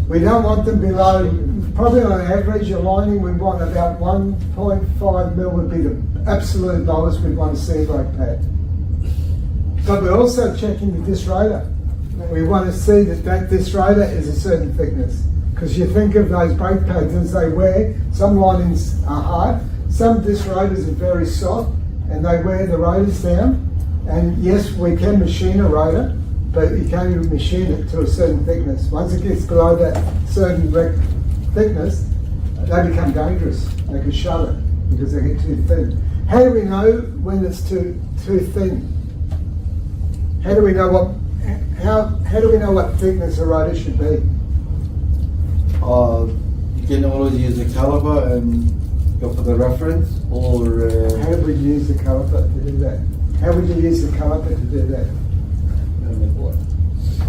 we don't want them below. Probably on average, a lining we want about 1.5 mil would be the absolute lowest we'd want to see a brake pad. But we're also checking the disc rotor. We want to see that disc rotor is a certain thickness. Because you think of those brake pads as they wear, some linings are hard, some disc rotors are very soft, and they wear the rotors down. And yes, we can machine a rotor, but you can't even machine it to a certain thickness. Once it gets below that certain thickness, they become dangerous. They can shut it because they get too thin. How do we know when it's too thin? How do we know what thickness a rotor should be? You can always use a caliper and go for the reference, or how would you use the caliper to do that? How would you use the caliper to do that?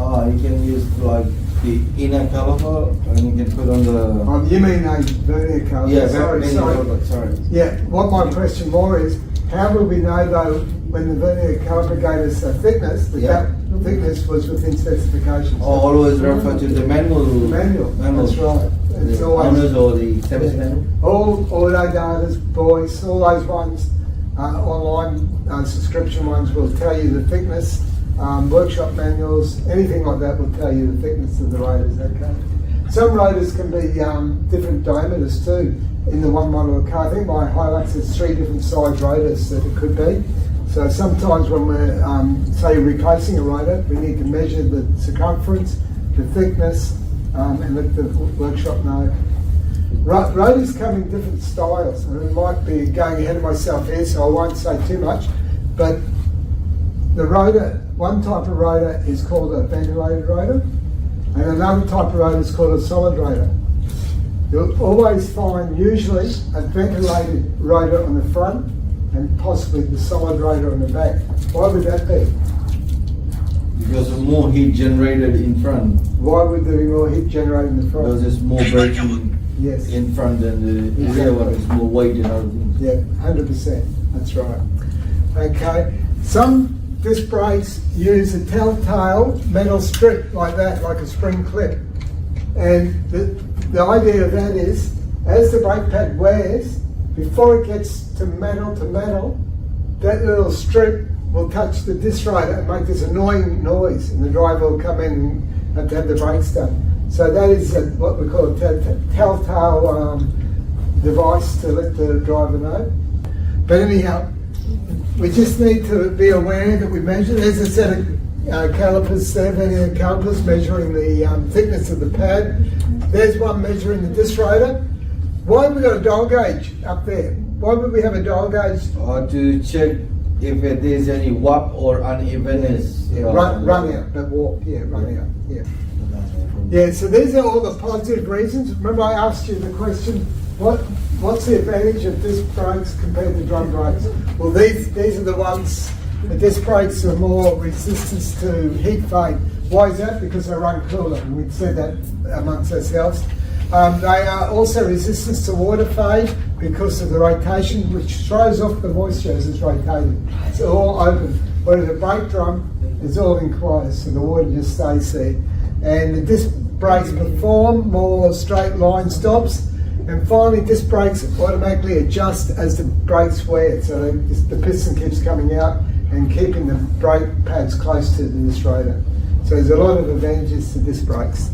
you can use like the inner caliper, and you can put on the. You mean a vernier caliper? Yeah, sorry. caliper, sorry. Yeah, what my question more is, how will we know though when the vernier caliper gave us a thickness, that thickness was within specifications? Always refer to the manual. Manual. That's right. It's always owners or the service manual. All auto data's, voice, all those ones, online subscription ones will tell you the thickness. Workshop manuals, anything like that will tell you the thickness of the rotors. Okay. Some rotors can be different diameters too. In the one model of car, I think my Hilux has 3 different size rotors that it could be. So sometimes when we're say replacing a rotor, we need to measure the circumference, the thickness, and let the workshop know. Rotors come in different styles, and I might be going ahead of myself here, so I won't say too much. But the rotor, one type of rotor is called a ventilated rotor, and another type of rotor is called a solid rotor. You'll always find usually a ventilated rotor on the front and possibly the solid rotor on the back. Why would that be? Because of more heat generated in front. Why would there be more heat generated in the front? Because there's more braking in front than the rear one. It's more weight and other things. Yeah, 100%. That's right. Okay. Some disc brakes use a telltale metal strip like that, like a spring clip. And the idea of that is, as the brake pad wears, before it gets to metal, that little strip will touch the disc rotor and make this annoying noise, and the driver will come in and have to have the brakes done. So that is what we call a telltale device to let the driver know. But anyhow, we just need to be aware that we measure. There's a set of calipers there, vernier calipers measuring the thickness of the pad. There's one measuring the disc rotor. Why have we got a dial gauge up there? Why would we have a dial gauge? To check if there's any warp or unevenness. Run out, but warp, run out, Yeah, so these are all the positive reasons. Remember I asked you the question, what's the advantage of disc brakes compared to drum brakes? Well, these are the ones, the disc brakes are more resistance to heat fade. Why is that? Because they run cooler, and we've said that amongst ourselves. They are also resistance to water fade because of the rotation, which throws off the moisture as it's rotating. It's all open. Whereas a brake drum is all enclosed, so the water just stays there. And the disc brakes perform more straight line stops. And finally, disc brakes automatically adjust as the brakes wear. So the piston keeps coming out and keeping the brake pads close to the disc rotor. So there's a lot of advantages to disc brakes.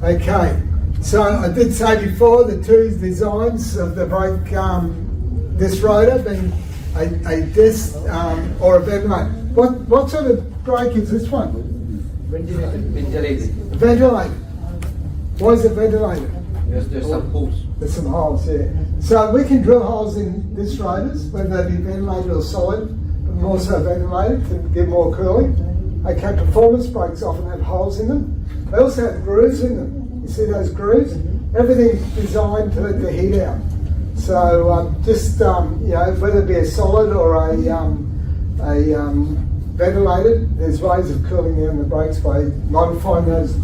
Okay. So I did say before the 2 designs of the brake disc rotor being a disc or a ventilator. What sort of brake is this one? Ventilated. Ventilated. Why is it ventilated? Yes, there's some holes. There's some holes, yeah. So we can drill holes in disc rotors, whether they be ventilated or solid, but also ventilated to get more cooling. Okay, performance brakes often have holes in them. They also have grooves in them. You see those grooves? Everything's designed to let the heat out. So whether it be a solid or a ventilated, there's ways of cooling down the brakes by modifying those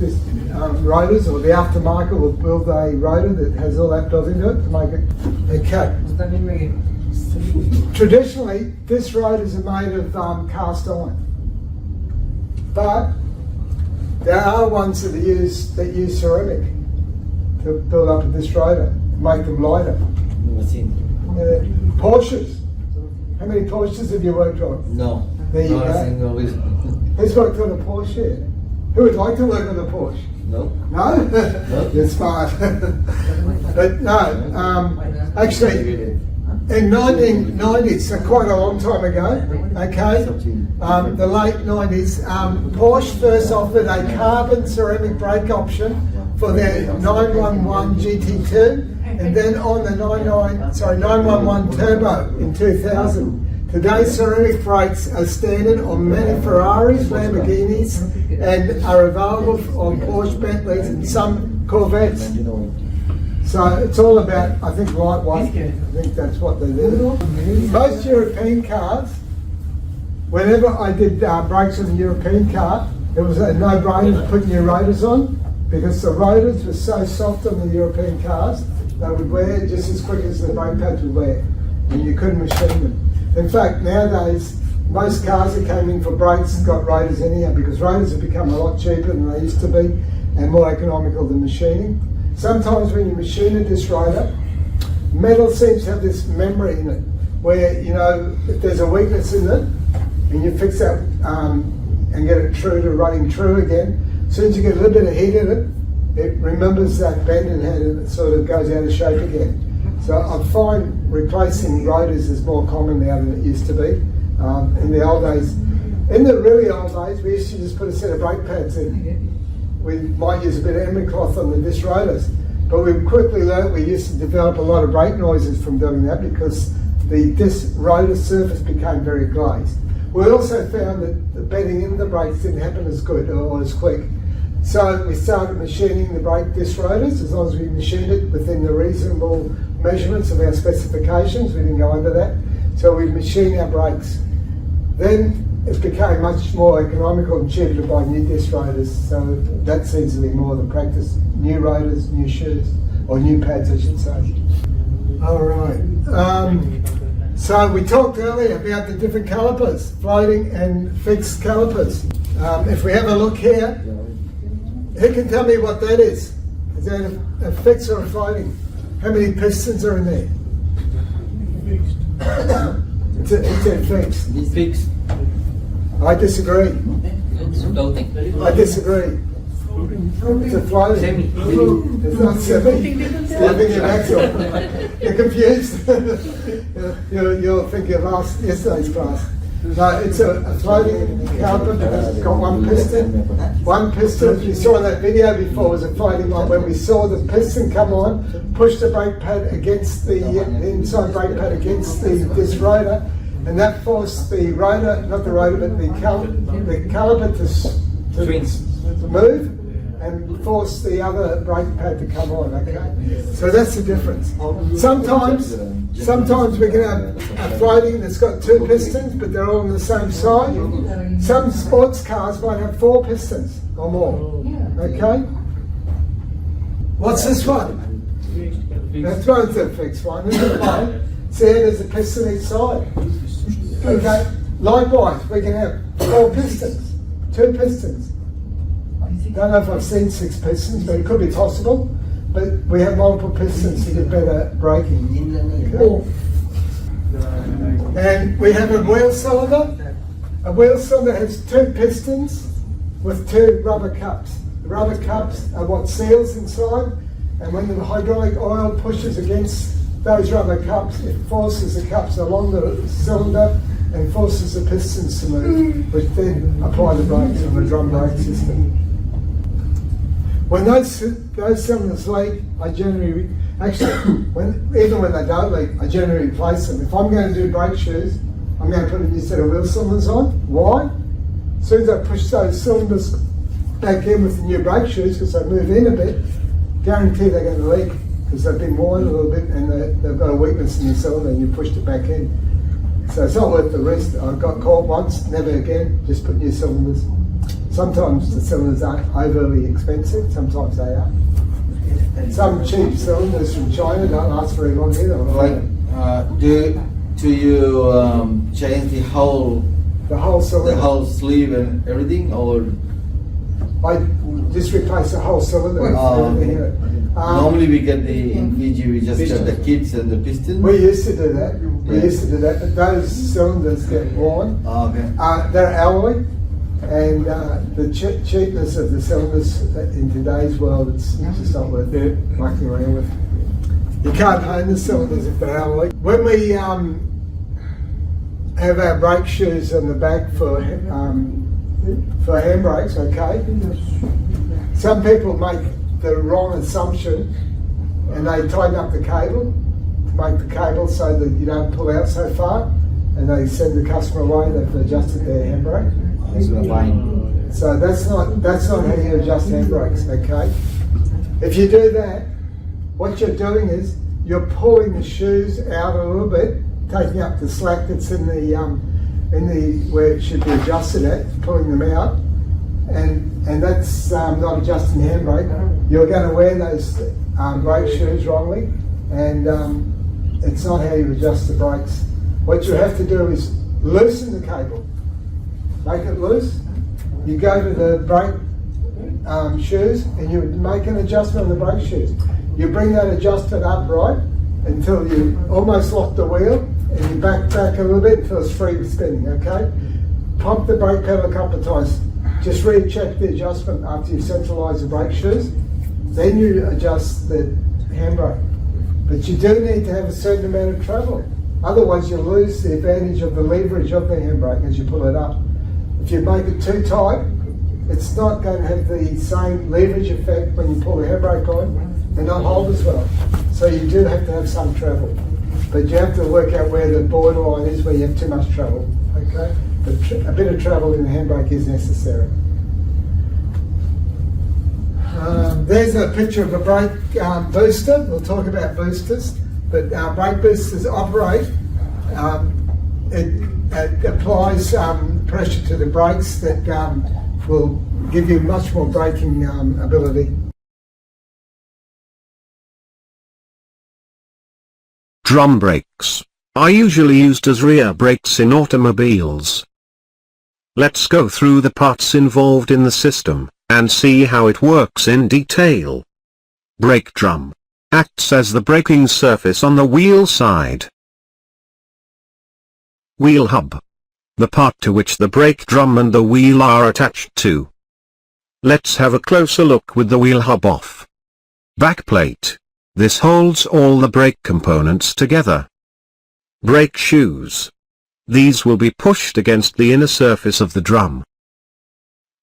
rotors, or the aftermarket will build a rotor that has all that built into it to make it okay. Traditionally, disc rotors are made of cast iron, but there are ones that use ceramic to build up a disc rotor, make them lighter. Porsches. How many Porsches have you worked on? No. There you not go. a single reason. Who's worked on a Porsche? Who would like to work on a Porsche? No. No? You're smart. But no, actually, in 1990s, so quite a long time ago, okay, the late 90s, Porsche first offered a carbon ceramic brake option for their 911 GT2, and then on the 911 Turbo in 2000. Today, ceramic brakes are standard on many Ferraris, Lamborghinis, and are available on Porsche, Bentleys, and some Corvettes. So it's all about, I think, lightweight. I think that's what they do. Most European cars, whenever I did brakes on a European car, it was a no-brainer putting new rotors on, because the rotors were so soft on the European cars, they would wear just as quick as the brake pads would wear, and you couldn't machine them. In fact, nowadays, most cars that came in for brakes got rotors anyhow, because rotors have become a lot cheaper than they used to be, and more economical than machining. Sometimes when you machine a disc rotor, metal seems to have this memory in it, where, you know, if there's a weakness in it, and you fix that and get it true to running true again, as soon as you get a little bit of heat in it, it remembers that bend and head and it sort of goes out of shape again. So I find replacing rotors is more common now than it used to be. In the old days, in the really old days, we used to just put a set of brake pads in. We might use a bit of emery cloth on the disc rotors, but we quickly learned we used to develop a lot of brake noises from doing that, because the disc rotor surface became very glazed. We also found that the bedding in the brakes didn't happen as good or as quick. So we started machining the brake disc rotors, as long as we machined it within the reasonable measurements of our specifications. We didn't go under that. So we machined our brakes. Then it became much more economical and cheaper to buy new disc rotors. So that seems to be more the practice. New rotors, new shoes, or new pads, I should say. All right. So we talked earlier about the different calipers, floating and fixed calipers. If we have a look here, who can tell me what that is? Is that a fixed or a floating? How many pistons are in there? It's a fixed. Fixed. I disagree. It's floating. I disagree. It's a floating. Semi. It's not semi. Slapping your axle. You're confused. You'll think you're yesterday's class. No, it's a floating caliper because it's got one piston. One piston, as we saw in that video before, was a floating one. When we saw the piston come on, push the brake pad against the inside brake pad against this rotor, and that forced the rotor, not the rotor, but the caliper to move and force the other brake pad to come on. Okay, so that's the difference. Sometimes we can have a floating that's got two pistons, but they're all on the same side. Some sports cars might have four pistons or more. Okay? What's this one? That's one's a fixed one, isn't it? See, there's a piston each side. Okay? Likewise, we can have four pistons, two pistons. Don't know if I've seen six pistons, but it could be possible. But we have multiple pistons to get better braking. Okay. And we have a wheel cylinder. A wheel cylinder has two pistons with two rubber cups. The rubber cups are what seals inside, and when the hydraulic oil pushes against those rubber cups, it forces the cups along the cylinder and forces the pistons to move, which then apply the brakes on the drum brake system. When those cylinders leak, I generally, even when they don't leak, I generally replace them. If I'm going to do brake shoes, I'm going to put a new set of wheel cylinders on. Why? As soon as I push those cylinders back in with the new brake shoes, because they move in a bit, guarantee they're going to leak, because they've been worn a little bit and they've got a weakness in the cylinder and you pushed it back in. So it's not worth the risk. I got caught once, never again, just put new cylinders. Sometimes the cylinders aren't overly expensive, sometimes they are. Some cheap cylinders from China don't last very long either. Do you change the whole cylinder? The whole sleeve and everything, or? I just replace the whole cylinder. Normally we get in Fiji, we just get the kits and the pistons. We used to do that. But those cylinders get worn. Okay. They're alloy. And the cheapness of the cylinders in today's world, it's just not worth it mucking around with. You can't own the cylinders if they're out of leak. When we have our brake shoes on the back for handbrakes, okay, some people make the wrong assumption and they tighten up the cable to make the cable so that you don't pull out so far, and they send the customer away. They've adjusted their handbrake. So that's not how you adjust handbrakes, okay? If you do that, what you're doing is you're pulling the shoes out a little bit, taking up the slack that's in the where it should be adjusted at, pulling them out, and that's not adjusting the handbrake. You're going to wear those brake shoes wrongly, and it's not how you adjust the brakes. What you have to do is loosen the cable, make it loose. You go to the brake shoes and you make an adjustment on the brake shoes. You bring that adjustment up right until you almost lock the wheel, and you back a little bit until it's free of spinning, okay? Pump the brake pedal a couple of times. Just recheck the adjustment after you centralise the brake shoes. Then you adjust the handbrake. But you do need to have a certain amount of travel. Otherwise you lose the advantage of the leverage of the handbrake as you pull it up. If you make it too tight, it's not going to have the same leverage effect when you pull the handbrake on and not hold as well. So you do have to have some travel. But you have to work out where the borderline is where you have too much travel. Okay? But a bit of travel in the handbrake is necessary. There's a picture of a brake booster. We'll talk about boosters. But brake boosters operate. It applies pressure to the brakes that will give you much more braking ability. Drum brakes are usually used as rear brakes in automobiles. Let's go through the parts involved in the system and see how it works in detail. Brake drum acts as the braking surface on the wheel side. Wheel hub, the part to which the brake drum and the wheel are attached to. Let's have a closer look with the wheel hub off. Backplate. This holds all the brake components together. Brake shoes. These will be pushed against the inner surface of the drum.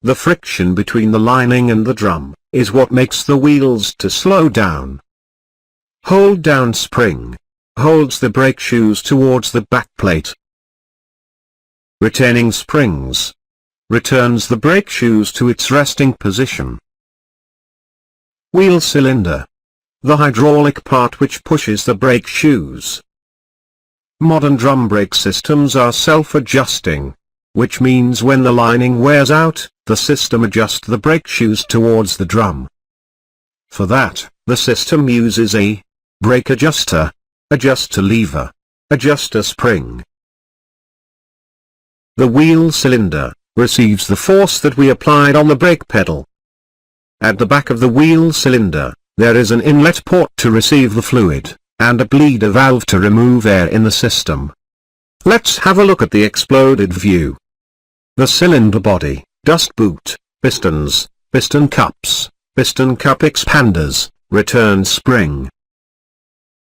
The friction between the lining and the drum is what makes the wheels to slow down. Hold down spring holds the brake shoes towards the backplate. Retaining springs returns the brake shoes to its resting position. Wheel cylinder, the hydraulic part which pushes the brake shoes. Modern drum brake systems are self-adjusting, which means when the lining wears out, the system adjusts the brake shoes towards the drum. For that, the system uses a brake adjuster, adjuster lever, adjuster spring. The wheel cylinder receives the force that we applied on the brake pedal. At the back of the wheel cylinder, there is an inlet port to receive the fluid, and a bleeder valve to remove air in the system. Let's have a look at the exploded view. The cylinder body, dust boot, pistons, piston cups, piston cup expanders, return spring.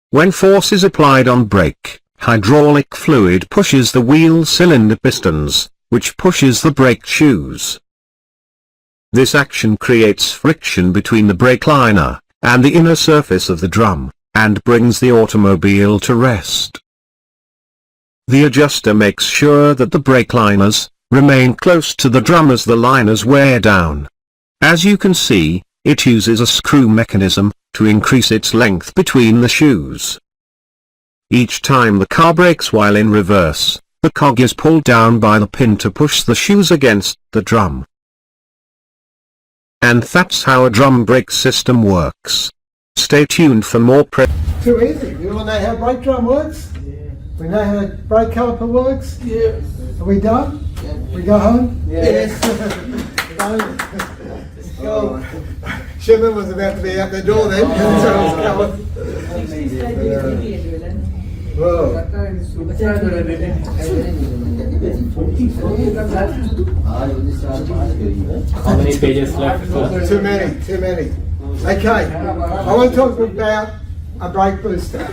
When force is applied on brake, hydraulic fluid pushes the wheel cylinder pistons, which pushes the brake shoes. This action creates friction between the brake liner and the inner surface of the drum, and brings the automobile to rest. The adjuster makes sure that the brake liners remain close to the drum as the liners wear down. As you can see, it uses a screw mechanism to increase its length between the shoes. Each time the car brakes while in reverse, the cog is pulled down by the pin to push the shoes against the drum. And that's how a drum brake system works. Stay tuned for more Too easy. You all know how brake drum works? Yeah. We know how brake caliper works? Yeah. Are we done? Yeah. We go home? Yes. Go. Shimon was about to be out the door then. So I was coming. Whoa. How many pages left? Too many, too many. Okay, I want to talk about a brake booster.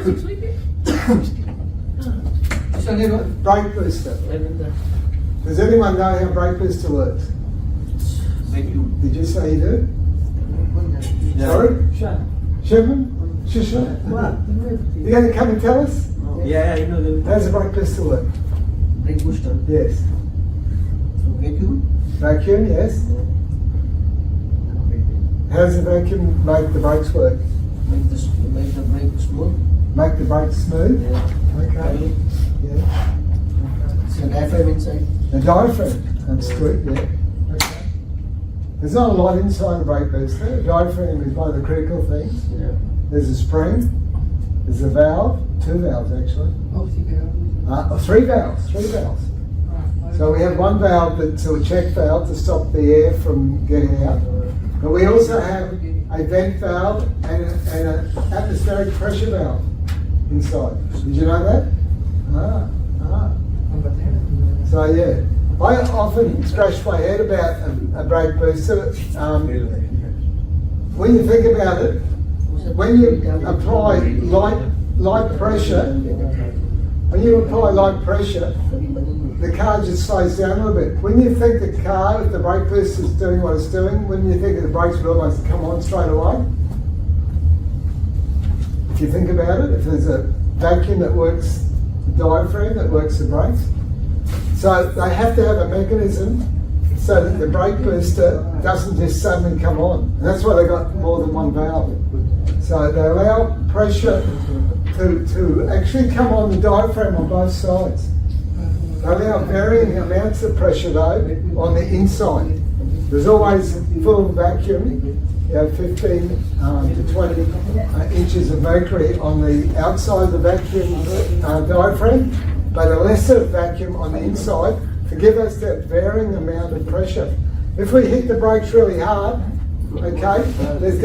Brake booster. Does anyone know how brake booster works? Did you say you do? Sorry? Sherman? Shisha? You going to come and tell us? Yeah, I know the How's a brake booster work? brake booster. Yes. Vacuum. Vacuum, yes. How does the vacuum make the brakes work? Make the brake smooth. Make the brakes smooth? Yeah. Okay. Yeah. It's a diaphragm inside. The diaphragm, that's good, yeah. Okay. There's not a lot inside a brake booster. The diaphragm is one of the critical things. Yeah. There's a spring, there's a valve, 2 valves actually. Three valves. So we have one valve that's a check valve to stop the air from getting out. But we also have a vent valve and an atmospheric pressure valve inside. Did you know that? So yeah, I often scratch my head about a brake booster. When you think about it, when you apply light pressure, the car just slows down a little bit. When you think the car, if the brake booster is doing what it's doing, when you think the brakes would almost come on straight away. If you think about it, if there's a vacuum that works the diaphragm, that works the brakes. So they have to have a mechanism so that the brake booster doesn't just suddenly come on. And that's why they got more than one valve. So they allow pressure to actually come on the diaphragm on both sides. They allow varying amounts of pressure though on the inside. There's always full vacuum, 15 to 20 inches of mercury on the outside of the vacuum diaphragm, but a lesser vacuum on the inside to give us that varying amount of pressure. If we hit the brakes really hard, okay, we're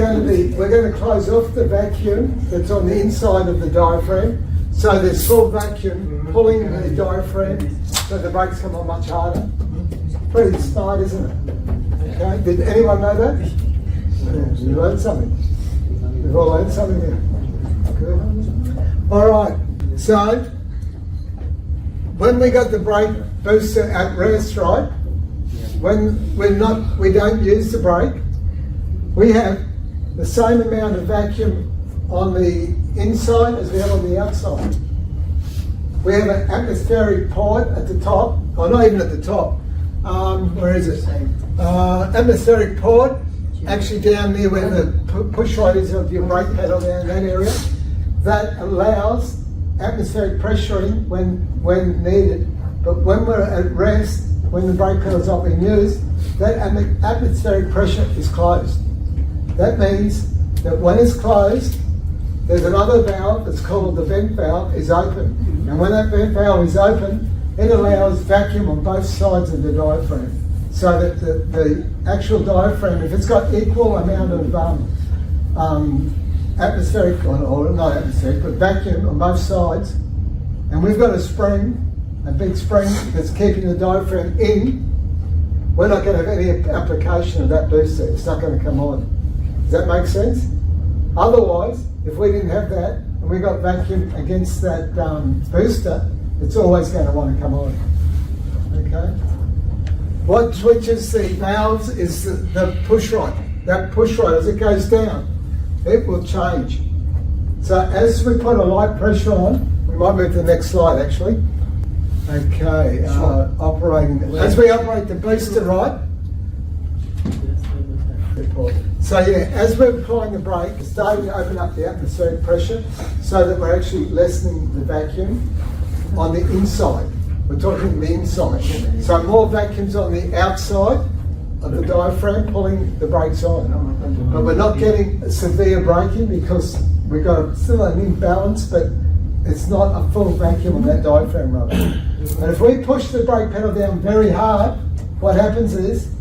going to close off the vacuum that's on the inside of the diaphragm, so there's full vacuum pulling the diaphragm so the brakes come on much harder. Pretty smart, isn't it? Okay, did anyone know that? Yeah, you learned something. We've all learned something here. Good. All right, so when we got the brake booster at rest, right? When we don't use the brake, we have the same amount of vacuum on the inside as we have on the outside. We have an atmospheric port at the top, or not even at the top. Where is it? Atmospheric port, actually down near where the push rod is of your brake pedal, down in that area. That allows atmospheric pressuring when needed, but when we're at rest, when the brake pedal's not being used, that atmospheric pressure is closed. That means that when it's closed, there's another valve that's called the vent valve is open. And when that vent valve is open, it allows vacuum on both sides of the diaphragm. So that the actual diaphragm, if it's got equal amount of atmospheric, or not atmospheric, but vacuum on both sides, and we've got a spring, a big spring that's keeping the diaphragm in, we're not going to have any application of that booster. It's not going to come on. Does that make sense? Otherwise, if we didn't have that and we got vacuum against that booster, it's always going to want to come on. Okay? What switches the valves is the push rod. That push rod, as it goes down, it will change. So as we put a light pressure on, we might move to the next slide actually. Okay, operating. As we operate the booster rod, so yeah, as we're applying the brake, it's starting to open up the atmospheric pressure so that we're actually lessening the vacuum on the inside. We're talking the inside. So more vacuums on the outside of the diaphragm pulling the brakes on. But we're not getting severe braking because we've got still an imbalance, but it's not a full vacuum on that diaphragm rudder. And if we push the brake pedal down very hard, what happens is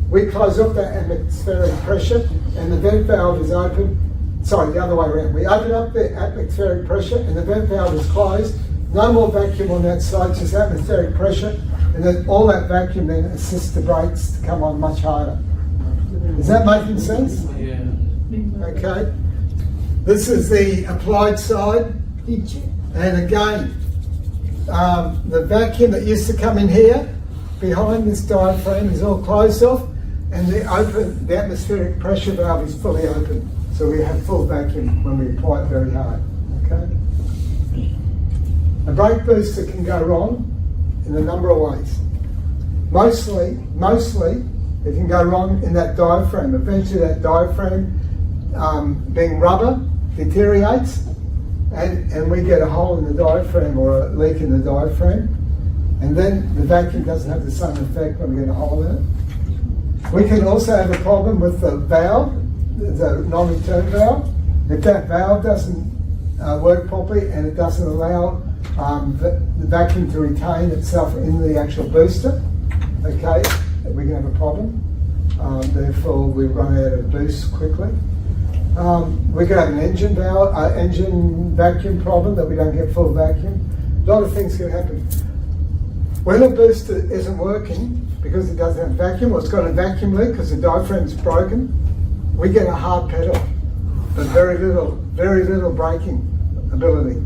we close off that atmospheric pressure and the vent valve is open. Sorry, the other way around. We open up the atmospheric pressure and the vent valve is closed. No more vacuum on that side, just atmospheric pressure. And then all that vacuum then assists the brakes to come on much harder. Is that making sense? Okay. This is the applied side. And again, the vacuum that used to come in here, behind this diaphragm, is all closed off, and the atmospheric pressure valve is fully open. So we have full vacuum when we apply it very hard. Okay. A brake booster can go wrong in a number of ways. Mostly, it can go wrong in that diaphragm. Eventually that diaphragm, being rubber, deteriorates, and we get a hole in the diaphragm or a leak in the diaphragm, and then the vacuum doesn't have the same effect when we get a hole in it. We can also have a problem with the valve, the non-return valve. If that valve doesn't work properly and it doesn't allow the vacuum to retain itself in the actual booster, okay, we can have a problem. Therefore, we run out of boost quickly. We could have an engine vacuum problem that we don't get full vacuum. A lot of things can happen. When a booster isn't working because it doesn't have vacuum, or it's got a vacuum leak because the diaphragm's broken, we get a hard pedal, but very little braking ability.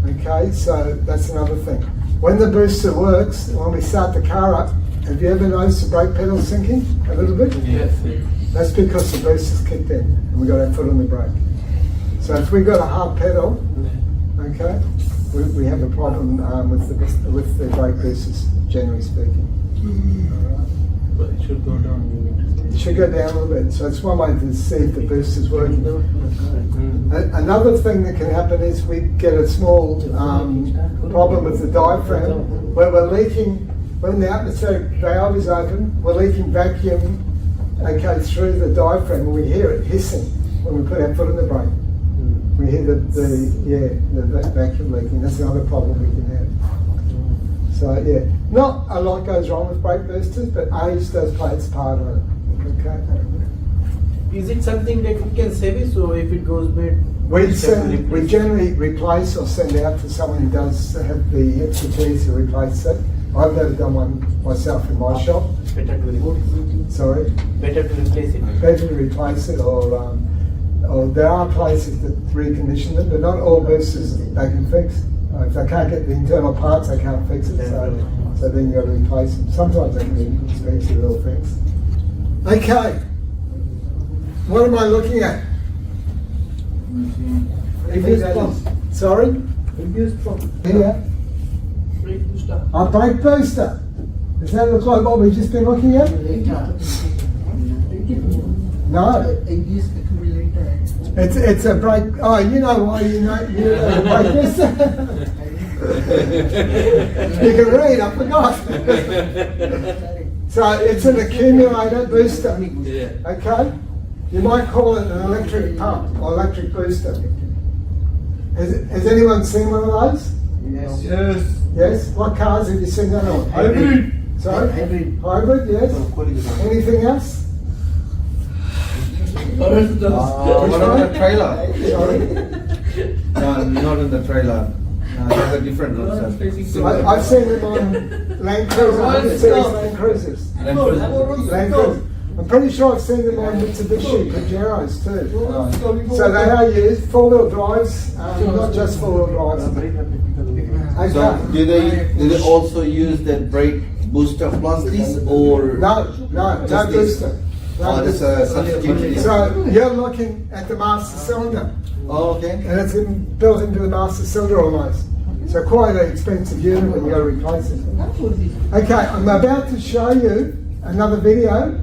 Okay, so that's another thing. When the booster works, when we start the car up, have you ever noticed the brake pedal sinking a little bit? Yes. That's because the booster's kicked in and we got our foot on the brake. So if we got a hard pedal, okay, we have a problem with the brake boosters, generally speaking. But it should go down. It should go down a little bit. So it's one way to see if the booster's working. Another thing that can happen is we get a small problem with the diaphragm where we're leaking, when the atmospheric valve is open, we're leaking vacuum, okay, through the diaphragm, and we hear it hissing when we put our foot on the brake. We hear the vacuum leaking. That's another problem we can have. So yeah, not a lot goes wrong with brake boosters, but age does play its part on it. Okay. Is it something that we can service, or if it goes bad? We generally replace or send out to someone who does have the expertise to replace it. I've never done one myself in my shop. Better to replace. Sorry. Better to replace it. Better to replace it, or there are places that recondition them, but not all boosters they can fix. If they can't get the internal parts, they can't fix it. So then you got to replace them. Sometimes they can be expensive little things. Okay. What am I looking at? Previous pump. Sorry? Previous pump. Here. Brake booster. A brake booster. Does that look like what we've just been looking at? No. It's a brake. Oh, you know why you know the brake booster? You can read. I forgot. So it's an accumulator booster. Okay. You might call it an electric pump or electric booster. Has anyone seen one of those? Yes. Yes. What cars have you seen that on? Hybrid. Sorry? Hybrid, yes. Anything else? What on the trailer? Sorry? No, not in the trailer. No, there's a different one. I've seen them on Land Cruisers, Land Cruisers. Land Cruisers. I'm pretty sure I've seen them on Mitsubishi Pajeros too. So they are used, four-wheel drives, not just four-wheel drives. So Okay. do they also use that brake booster plus this, or No Just this? booster. Oh, that's a substitute. So you're looking at the master cylinder, Oh, okay. and it's built into the master cylinder almost. So quite an expensive unit when you got to replace it. Okay, I'm about to show you another video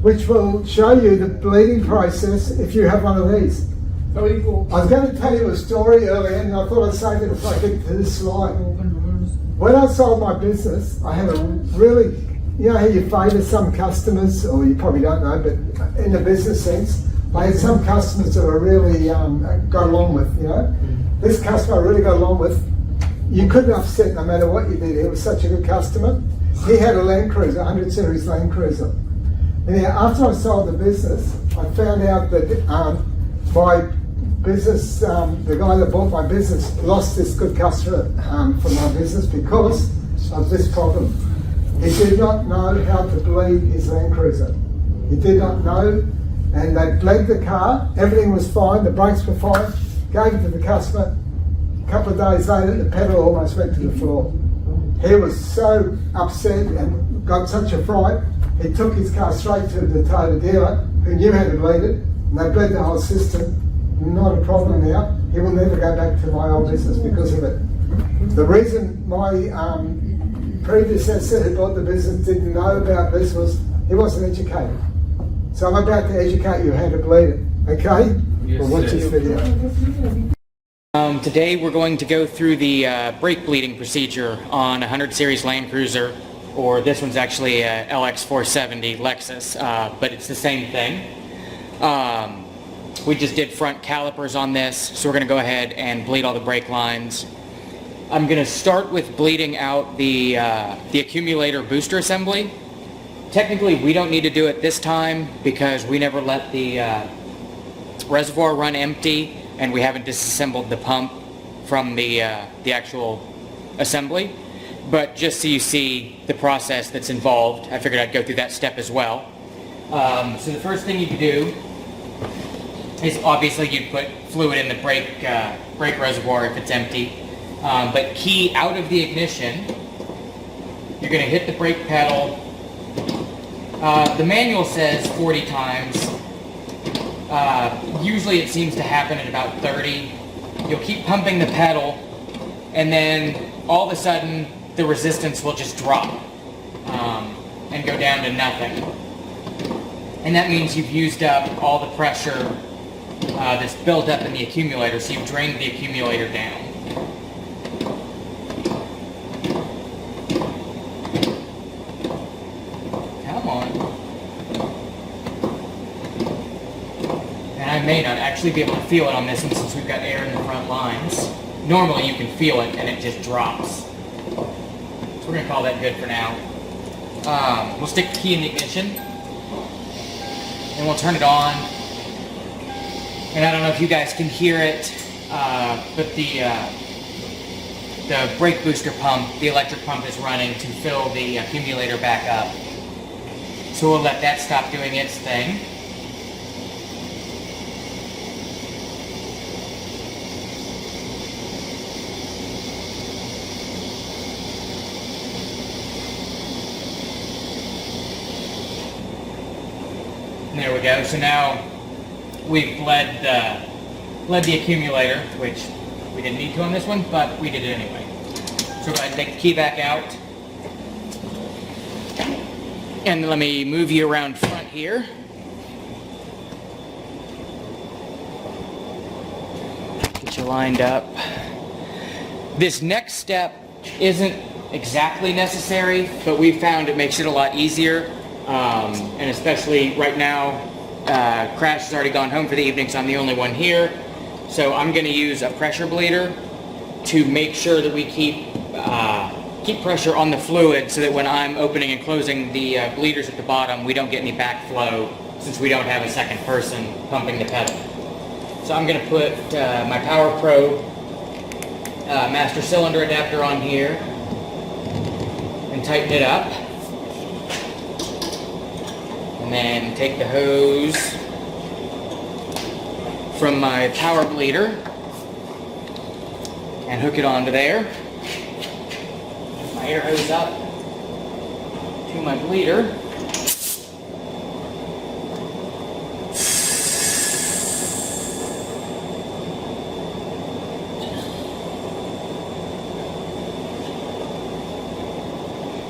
which will show you the bleeding process if you have one of these. I was going to tell you a story earlier, and I thought I'd save it if I get to this slide. When I sold my business, I had a really, you know how you favour some customers, or you probably don't know, but in the business sense, I had some customers that I really got along with, you know. This customer I really got along with, you couldn't upset no matter what you did. He was such a good customer. He had a Land Cruiser, 100 series Land Cruiser. And after I sold the business, I found out that my business, the guy that bought my business, lost this good customer from my business because of this problem. He did not know how to bleed his Land Cruiser. He did not know, and they bled the car, everything was fine, the brakes were fine, gave it to the customer. A couple of days later, the pedal almost went to the floor. He was so upset and got such a fright, he took his car straight to the Toyota dealer, who knew how to bleed it, and they bled the whole system. Not a problem now. He will never go back to my old business because of it. The reason my predecessor who bought the business didn't know about this was he wasn't educated. So I'm about to educate you how to bleed it, okay? Yes, Well, watch this video. Today we're going to go through the brake bleeding procedure on a 100 series Land Cruiser, or this one's actually a LX470 Lexus, but it's the same thing. We just did front calipers on this, so we're going to go ahead and bleed all the brake lines. I'm going to start with bleeding out the accumulator booster assembly. Technically, we don't need to do it this time because we never let the reservoir run empty, and we haven't disassembled the pump from the actual assembly. But just so you see the process that's involved, I figured I'd go through that step as well. So the first thing you do is obviously you'd put fluid in the brake reservoir if it's empty. But key out of the ignition, you're going to hit the brake pedal. The manual says 40 times. Usually it seems to happen at about 30. You'll keep pumping the pedal, and then all of a sudden the resistance will just drop and go down to nothing. And that means you've used up all the pressure that's built up in the accumulator, so you've drained the accumulator down. I may not actually be able to feel it on this one since we've got air in the front lines. Normally you can feel it and it just drops. So we're going to call that good for now. We'll stick the key in the ignition and we'll turn it on. And I don't know if you guys can hear it, but the brake booster pump, the electric pump, is running to fill the accumulator back up. So we'll let that stop doing its thing. There we go. So now we've bled the accumulator, which we didn't need to on this one, but we did it anyway. So go ahead and take the key back out. And let me move you around front here. Get you lined up. This next step isn't exactly necessary, but we found it makes it a lot easier. And especially right now, Crash has already gone home for the evening, so I'm the only one here. So I'm going to use a pressure bleeder to make sure that we keep pressure on the fluid so that when I'm opening and closing the bleeders at the bottom, we don't get any backflow since we don't have a second person pumping the pedal. So I'm going to put my Power Pro master cylinder adapter on here and tighten it up. And then take the hose from my power bleeder and hook it onto there. My air hose up to my bleeder.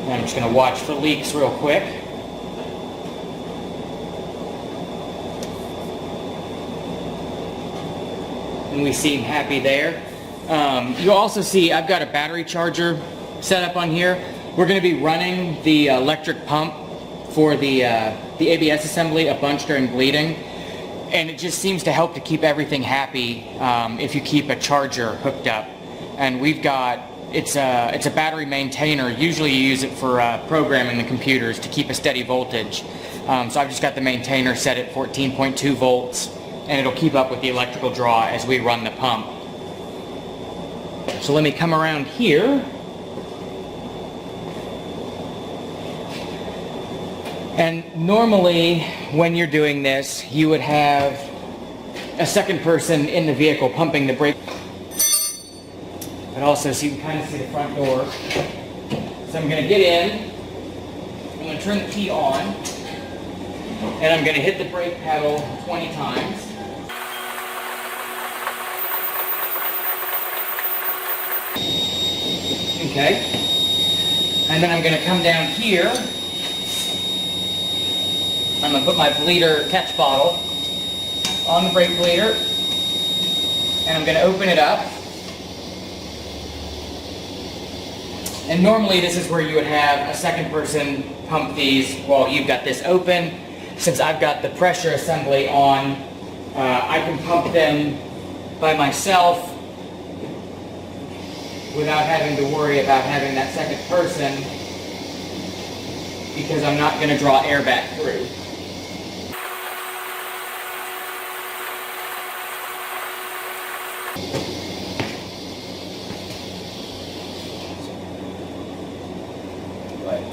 And I'm just going to watch for leaks real quick. And we seem happy there. You'll also see I've got a battery charger set up on here. We're going to be running the electric pump for the ABS assembly a bunch during bleeding, and it just seems to help to keep everything happy if you keep a charger hooked up. And we've got it's a battery maintainer. Usually you use it for programming the computers to keep a steady voltage. So I've just got the maintainer set at 14.2 volts. And it'll keep up with the electrical draw as we run the pump. So let me come around here And normally, when you're doing this, you would have a second person in the vehicle pumping the brake. But also, so you can kind of see the front door. So I'm going to get in, I'm going to turn the key on, and I'm going to hit the brake pedal 20 times. Okay. And then I'm going to come down here. I'm going to put my bleeder catch bottle on the brake bleeder, and I'm going to open it up. And normally this is where you would have a second person pump these while you've got this open. Since I've got the pressure assembly on, I can pump them by myself without having to worry about having that second person, because I'm not going to draw air back through.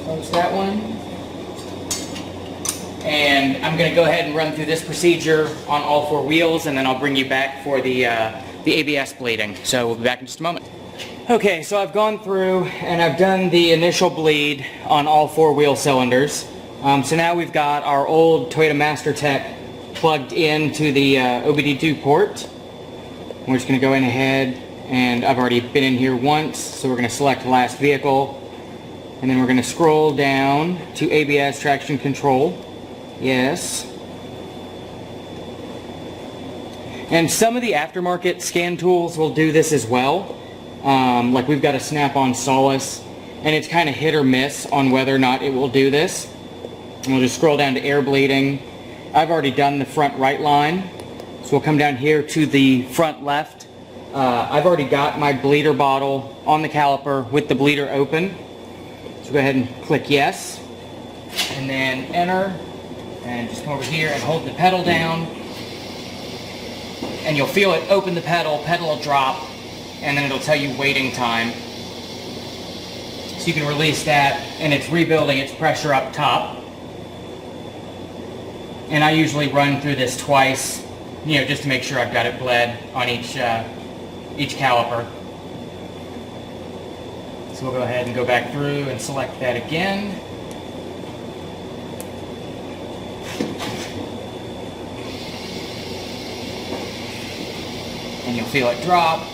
Close that one. And I'm going to go ahead and run through this procedure on all four wheels, and then I'll bring you back for the ABS bleeding. So we'll be back in just a moment. Okay, so I've gone through and I've done the initial bleed on all four wheel cylinders. So now we've got our old Toyota MasterTech plugged into the OBD2 port. We're just going to go in ahead, and I've already been in here once, so we're going to select last vehicle. And then we're going to scroll down to ABS traction control. Yes. And some of the aftermarket scan tools will do this as well. Like we've got a Snap-on Solace, and it's kind of hit or miss on whether or not it will do this. And we'll just scroll down to air bleeding. I've already done the front right line, so we'll come down here to the front left. I've already got my bleeder bottle on the caliper with the bleeder open. So go ahead and click yes, and then enter, and just come over here and hold the pedal down, and you'll feel it open the pedal will drop, and then it'll tell you waiting time. So you can release that, and it's rebuilding its pressure up top. And I usually run through this twice, just to make sure I've got it bled on each caliper. So we'll go ahead and go back through and select that again. And you'll feel it drop.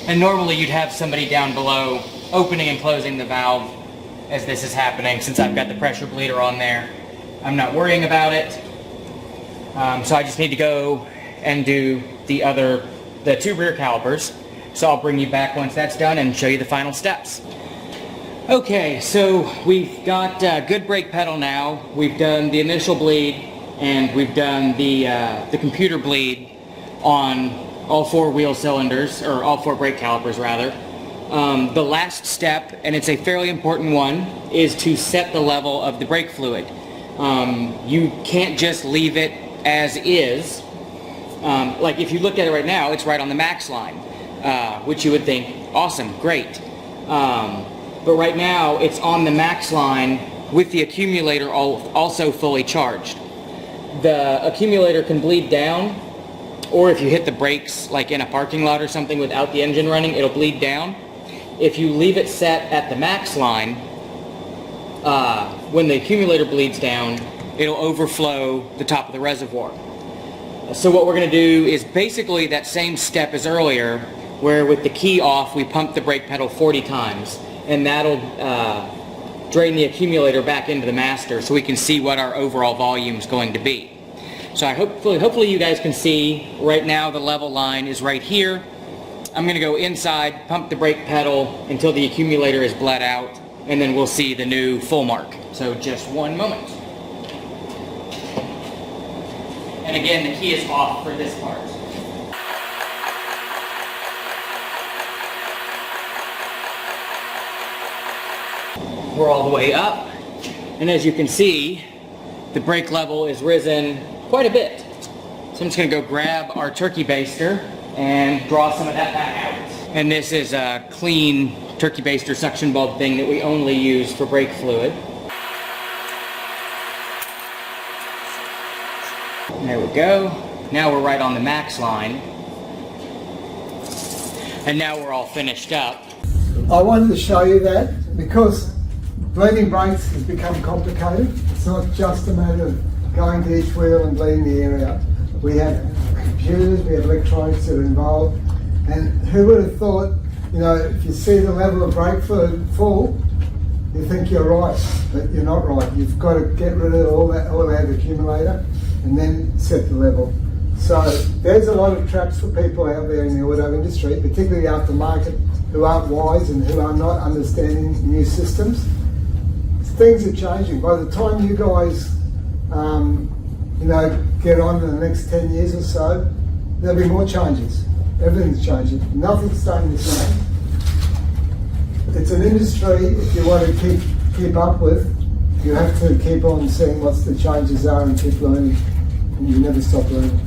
And normally you'd have somebody down below opening and closing the valve as this is happening. Since I've got the pressure bleeder on there, I'm not worrying about it. So I just need to go and do the two rear calipers. So I'll bring you back once that's done and show you the final steps. Okay, so we've got good brake pedal now. We've done the initial bleed, and we've done the computer bleed on all four wheel cylinders, or all four brake calipers rather. The last step, and it's a fairly important one, is to set the level of the brake fluid. You can't just leave it as is. Like if you look at it right now, it's right on the max line. Which you would think, awesome, great. But right now, it's on the max line with the accumulator also fully charged. The accumulator can bleed down, or if you hit the brakes, like in a parking lot or something without the engine running, it'll bleed down. If you leave it set at the max line, when the accumulator bleeds down, it'll overflow the top of the reservoir. So what we're going to do is basically that same step as earlier, where with the key off we pump the brake pedal 40 times, and that'll drain the accumulator back into the master so we can see what our overall volume is going to be. So hopefully you guys can see right now the level line is right here. I'm going to go inside, pump the brake pedal until the accumulator is bled out, and then we'll see the new full mark. So just one moment. And again, the key is off for this part. We're all the way up, and as you can see, the brake level is risen quite a bit. So I'm just going to go grab our turkey baster and draw some of that back out. And this is a clean turkey baster suction bulb thing that we only use for brake fluid. There we go. Now we're right on the max line. And now we're all finished up. I wanted to show you that because bleeding brakes has become complicated. It's not just a matter of going to each wheel and bleeding the area. We have computers, we have electronics that are involved, and who would have thought, you know, if you see the level of brake fluid full, you think you're right, but you're not right. You've got to get rid of all that accumulator and then set the level. So there's a lot of traps for people out there in the auto industry, particularly aftermarket, who aren't wise and who are not understanding new systems. Things are changing. By the time you guys, you know, get on in the next 10 years or so, there'll be more changes. Everything's changing. Nothing's staying the same. It's an industry, if you want to keep up with, you have to keep on seeing what the changes are and keep learning. And you never stop learning.